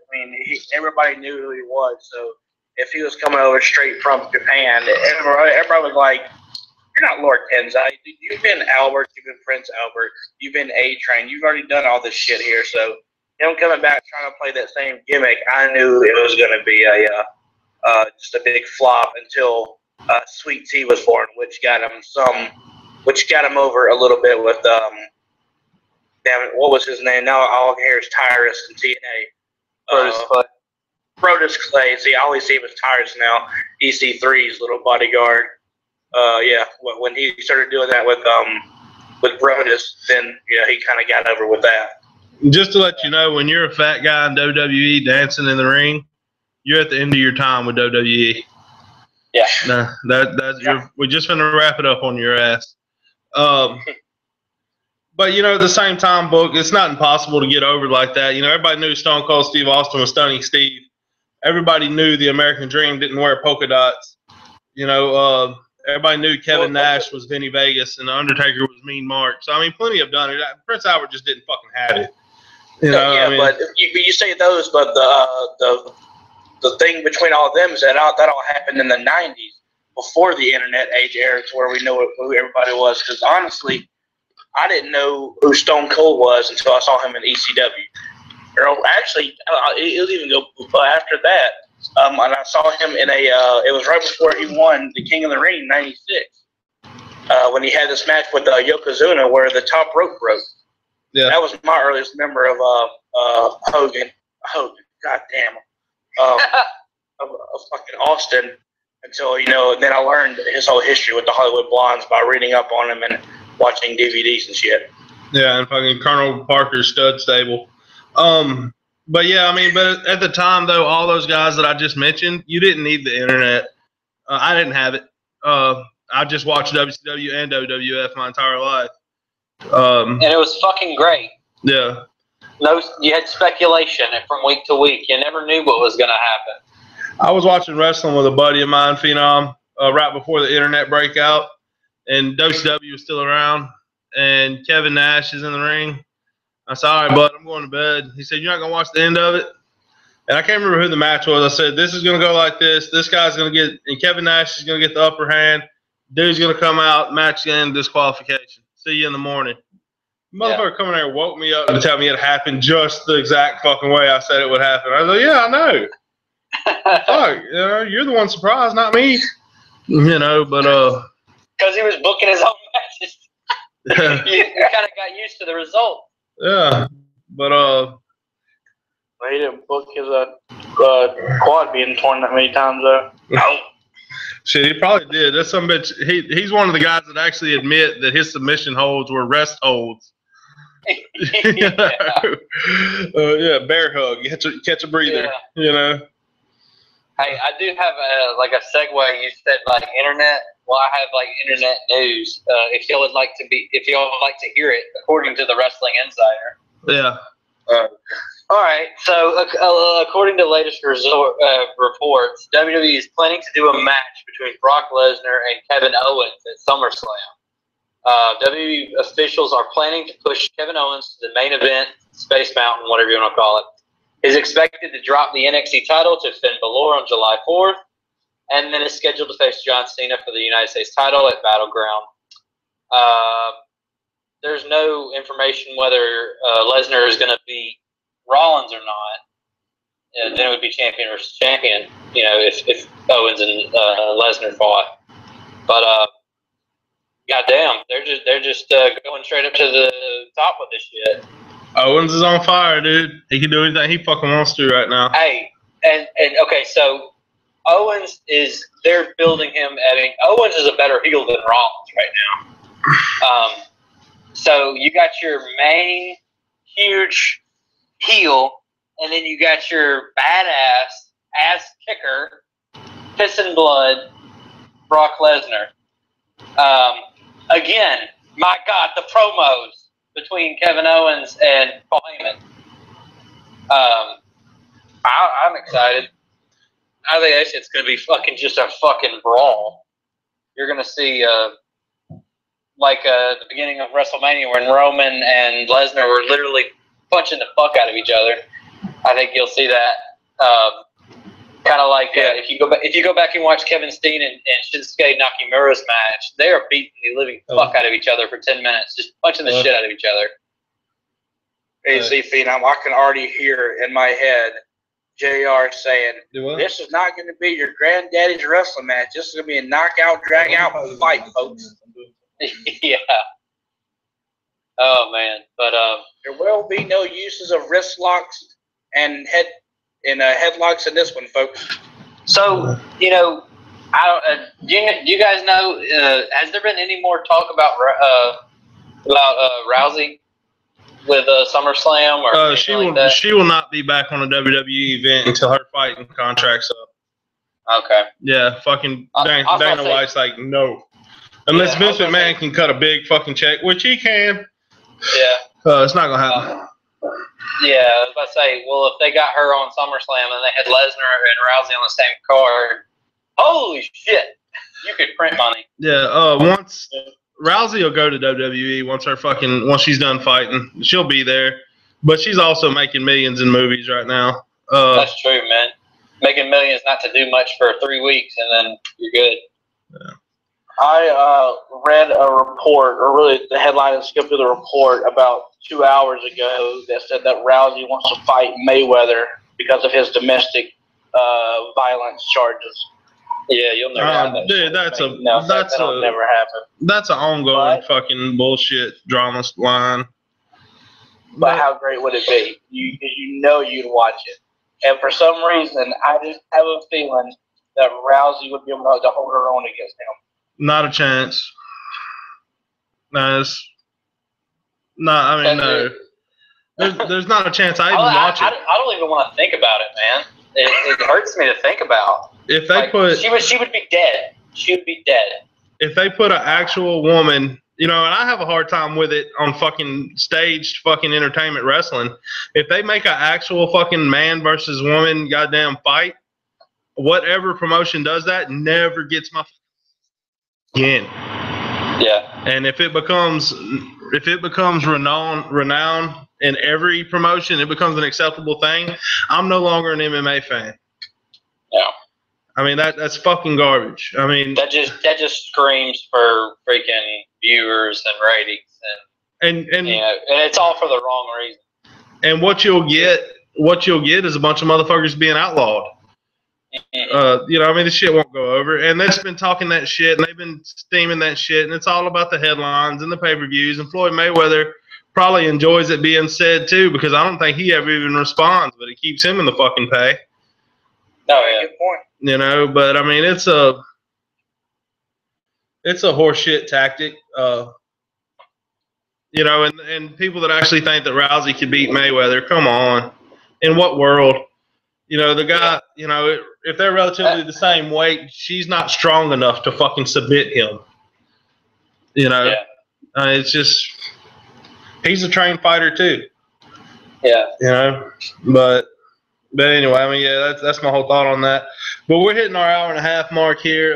everybody knew who he was. So if he was coming over straight from Japan, everybody was like, "You're not Lord Tensai. You've been Albert. You've been Prince Albert. You've been A-Train. You've already done all this shit here." So him coming back trying to play that same gimmick, I knew it was going to be just a big flop until Sweet Tea was born, which got him some which got him over a little bit with damn it, what was his name? Now all I can hear is Tyrus in TNA. Brodus Clay. See, I always see him as Tyrus now. EC3's little bodyguard. Yeah, when he started doing that with Brodus, then he kind of got over with that. Just to let you know, when you're a fat guy in WWE dancing in the ring, you're at the end of your time with WWE. Yeah. No, we're just going to wrap it up on your ass. But, at the same time, Book, it's not impossible to get over like that. Everybody knew Stone Cold Steve Austin was Stunning Steve. Everybody knew the American Dream didn't wear polka dots. Everybody knew Kevin Nash was Vinny Vegas and The Undertaker was Mean Mark. So, plenty have done it. Prince Albert just didn't fucking have it. But you say those, but the thing between all of them is that all happened in the 90s before the internet age era to where we know who everybody was. Because honestly, I didn't know who Stone Cold was until I saw him in ECW. Or actually, it'll even go after that. And I saw him in it was right before he won the King of the Ring in '96 when he had this match with Yokozuna where the top rope broke. Yeah. That was my earliest memory of Hogan, goddamn, of fucking Austin. Until then I learned his whole history with the Hollywood Blondes by reading up on him and watching DVDs and shit. Yeah, and fucking Colonel Parker's Stud Stable. But yeah, but at the time though, all those guys that I just mentioned, you didn't need the internet. I didn't have it. I just watched WCW and WWF my entire life. And it was fucking great. Yeah. No, you had speculation from week to week. You never knew what was going to happen. I was watching wrestling with a buddy of mine, Phenom, right before the internet breakout, and WCW was still around, and Kevin Nash is in the ring. I said, all right, bud, I'm going to bed. He said, you're not going to watch the end of it? And I can't remember who the match was. I said, this is going to go like this. This guy's going to get – and Kevin Nash is going to get the upper hand. Dude's going to come out, match end, disqualification. See you in the morning. Motherfucker coming there woke me up to tell me it happened just the exact fucking way I said it would happen. I was like, yeah, I know. Fuck, you're the one surprised, not me. But because he was booking his own matches. You kind of got used to the result. Yeah, but he didn't book his quad being torn that many times though. No. Shit, he probably did. That's some bitch. He's one of the guys that actually admit that his submission holds were rest holds. Yeah, bear hug. Catch a breather. Yeah. Hey, I do have a segue. You said internet. Well, I have internet news. If y'all would like to hear it, according to the Wrestling Insider. Yeah. All right. So, according to latest reports, WWE is planning to do a match between Brock Lesnar and Kevin Owens at SummerSlam. WWE officials are planning to push Kevin Owens to the main event, Space Mountain, whatever you want to call it. He's expected to drop the NXT title to Finn Balor on July 4th, and then is scheduled to face John Cena for the United States title at Battleground. There's no information whether Lesnar is going to beat Rollins or not. Then it would be champion versus champion, if Owens and Lesnar fought. But goddamn, they're just going straight up to the top with this shit. Owens is on fire, dude. He can do anything he fucking wants to right now. Hey, and okay, so Owens they're building him Owens is a better heel than Rollins right now. So you got your main huge heel, and then you got your badass ass kicker, pissing blood, Brock Lesnar. Again, my God, the promos between Kevin Owens and Paul Heyman. I'm excited. I think that shit's going to be just a fucking brawl. You're going to see, the beginning of WrestleMania when Roman and Lesnar were literally punching the fuck out of each other. I think you'll see that. Kind of if you go back and watch Kevin Steen and Shinsuke Nakamura's match, they are beating the living fuck out of each other for 10 minutes, just punching the shit out of each other. Hey, see, Phenom, I can already hear in my head JR saying, this is not going to be your granddaddy's wrestling match. This is going to be a knockout, drag-out fight, folks. Yeah. Oh man, but there will be no uses of wrist locks and headlocks in this one, folks. So I don't. Do you guys know? Has there been any more talk about Rousey with SummerSlam or anything like that? She will not be back on a WWE event until her fighting contract's up. Okay. Yeah, fucking Dana White's like, no. Unless Vince McMahon can cut a big fucking check, which he can. Yeah. It's not gonna happen. Yeah, I was about to say, well, if they got her on SummerSlam and they had Lesnar and Rousey on the same card, holy shit, you could print money. Yeah, once Rousey will go to WWE once she's done fighting. She'll be there, but she's also making millions in movies right now. That's true, man. Making millions not to do much for 3 weeks and then you're good. Yeah. I read a report, or really the headline and skipped through the report about 2 hours ago that said that Rousey wants to fight Mayweather because of his domestic violence charges. Yeah, you'll never have that. Dude, that'll never happen. That's an ongoing fucking bullshit drama line. But how great would it be? You know you'd watch it. And for some reason, I just have a feeling that Rousey would be able to hold her own against him. Not a chance. No, it's not. I mean, no. There's not a chance I even watch it. I don't even want to think about it, man. It hurts me to think about. If they she would be dead. She would be dead. If they put an actual woman, and I have a hard time with it on fucking staged fucking entertainment wrestling. If they make an actual fucking man versus woman goddamn fight, whatever promotion does that never gets my again. Yeah. And if it becomes renowned in every promotion, it becomes an acceptable thing. I'm no longer an MMA fan. Yeah. I mean that's fucking garbage. I mean that just screams for freaking viewers and ratings and it's all for the wrong reason. And what you'll get is a bunch of motherfuckers being outlawed. This shit won't go over. And they've been talking that shit, and they've been steaming that shit, and it's all about the headlines and the pay-per-views. And Floyd Mayweather probably enjoys it being said too, because I don't think he ever even responds, but it keeps him in the fucking pay. Oh yeah, good point. But I mean, it's a horseshit tactic. And people that actually think that Rousey could beat Mayweather, come on. In what world? The guy, if they're relatively the same weight, she's not strong enough to fucking submit him. It's just, he's a trained fighter too. Yeah. But anyway, I mean, yeah, that's my whole thought on that. But we're hitting our hour and a half mark here.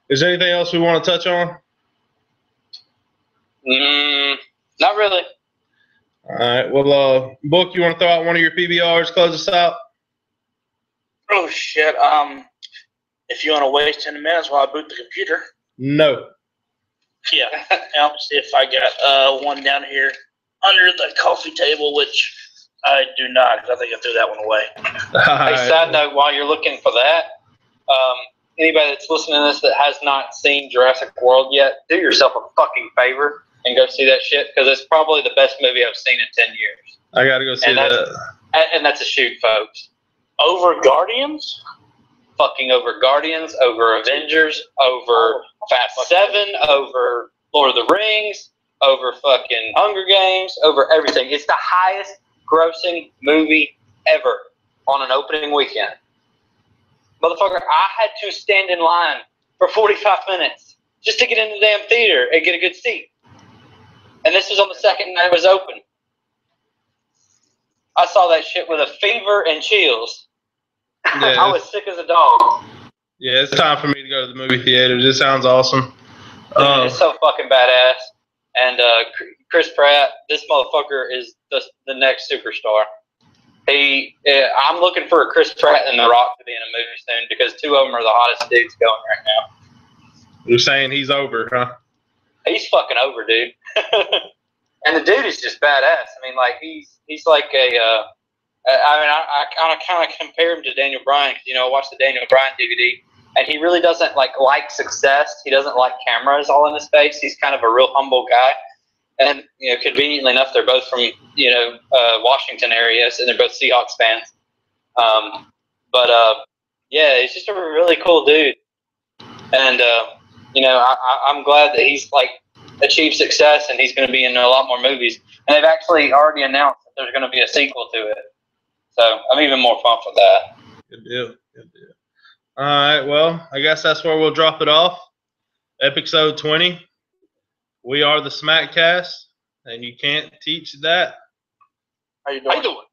Is there anything else we want to touch on? Not really. All right. Well, Book, you want to throw out one of your PBRs, close us out? Oh, shit. If you want to waste 10 minutes while I boot the computer. No. Yeah. I'll see if I got one down here under the coffee table, which I do not, because I think I threw that one away. Hey, side note, while you're looking for that, anybody that's listening to this that has not seen Jurassic World yet, do yourself a fucking favor and go see that shit, because it's probably the best movie I've seen in 10 years. I got to go see that. And that's a shoot, folks. Over Guardians? Fucking over Guardians, over Avengers, over Fast 7, over Lord of the Rings, over fucking Hunger Games, over everything. It's the highest grossing movie ever on an opening weekend. Motherfucker, I had to stand in line for 45 minutes just to get in the damn theater and get a good seat. And this was on the second night it was open. I saw that shit with a fever and chills. Yeah, I was sick as a dog. Yeah, it's time for me to go to the movie theaters. It sounds awesome. It's so fucking badass. And Chris Pratt, this motherfucker is the next superstar. I'm looking for a Chris Pratt and The Rock to be in a movie soon, because two of them are the hottest dudes going right now. You're saying he's over, huh? He's fucking over, dude. And the dude is just badass. I mean, like he's like I kind of compare him to Daniel Bryan, because I watched the Daniel Bryan DVD, and he really doesn't like success. He doesn't like cameras all in his face. He's kind of a real humble guy. And conveniently enough, they're both from Washington areas, and they're both Seahawks fans. Yeah, he's just a really cool dude. And I'm glad that he's like achieved success, and he's going to be in a lot more movies. And they've actually already announced that there's going to be a sequel to it. So I'm even more pumped with that. Good deal. All right, well, I guess that's where we'll drop it off. Epicsode 20. We are the Smackcast, and you can't teach that. How you doing?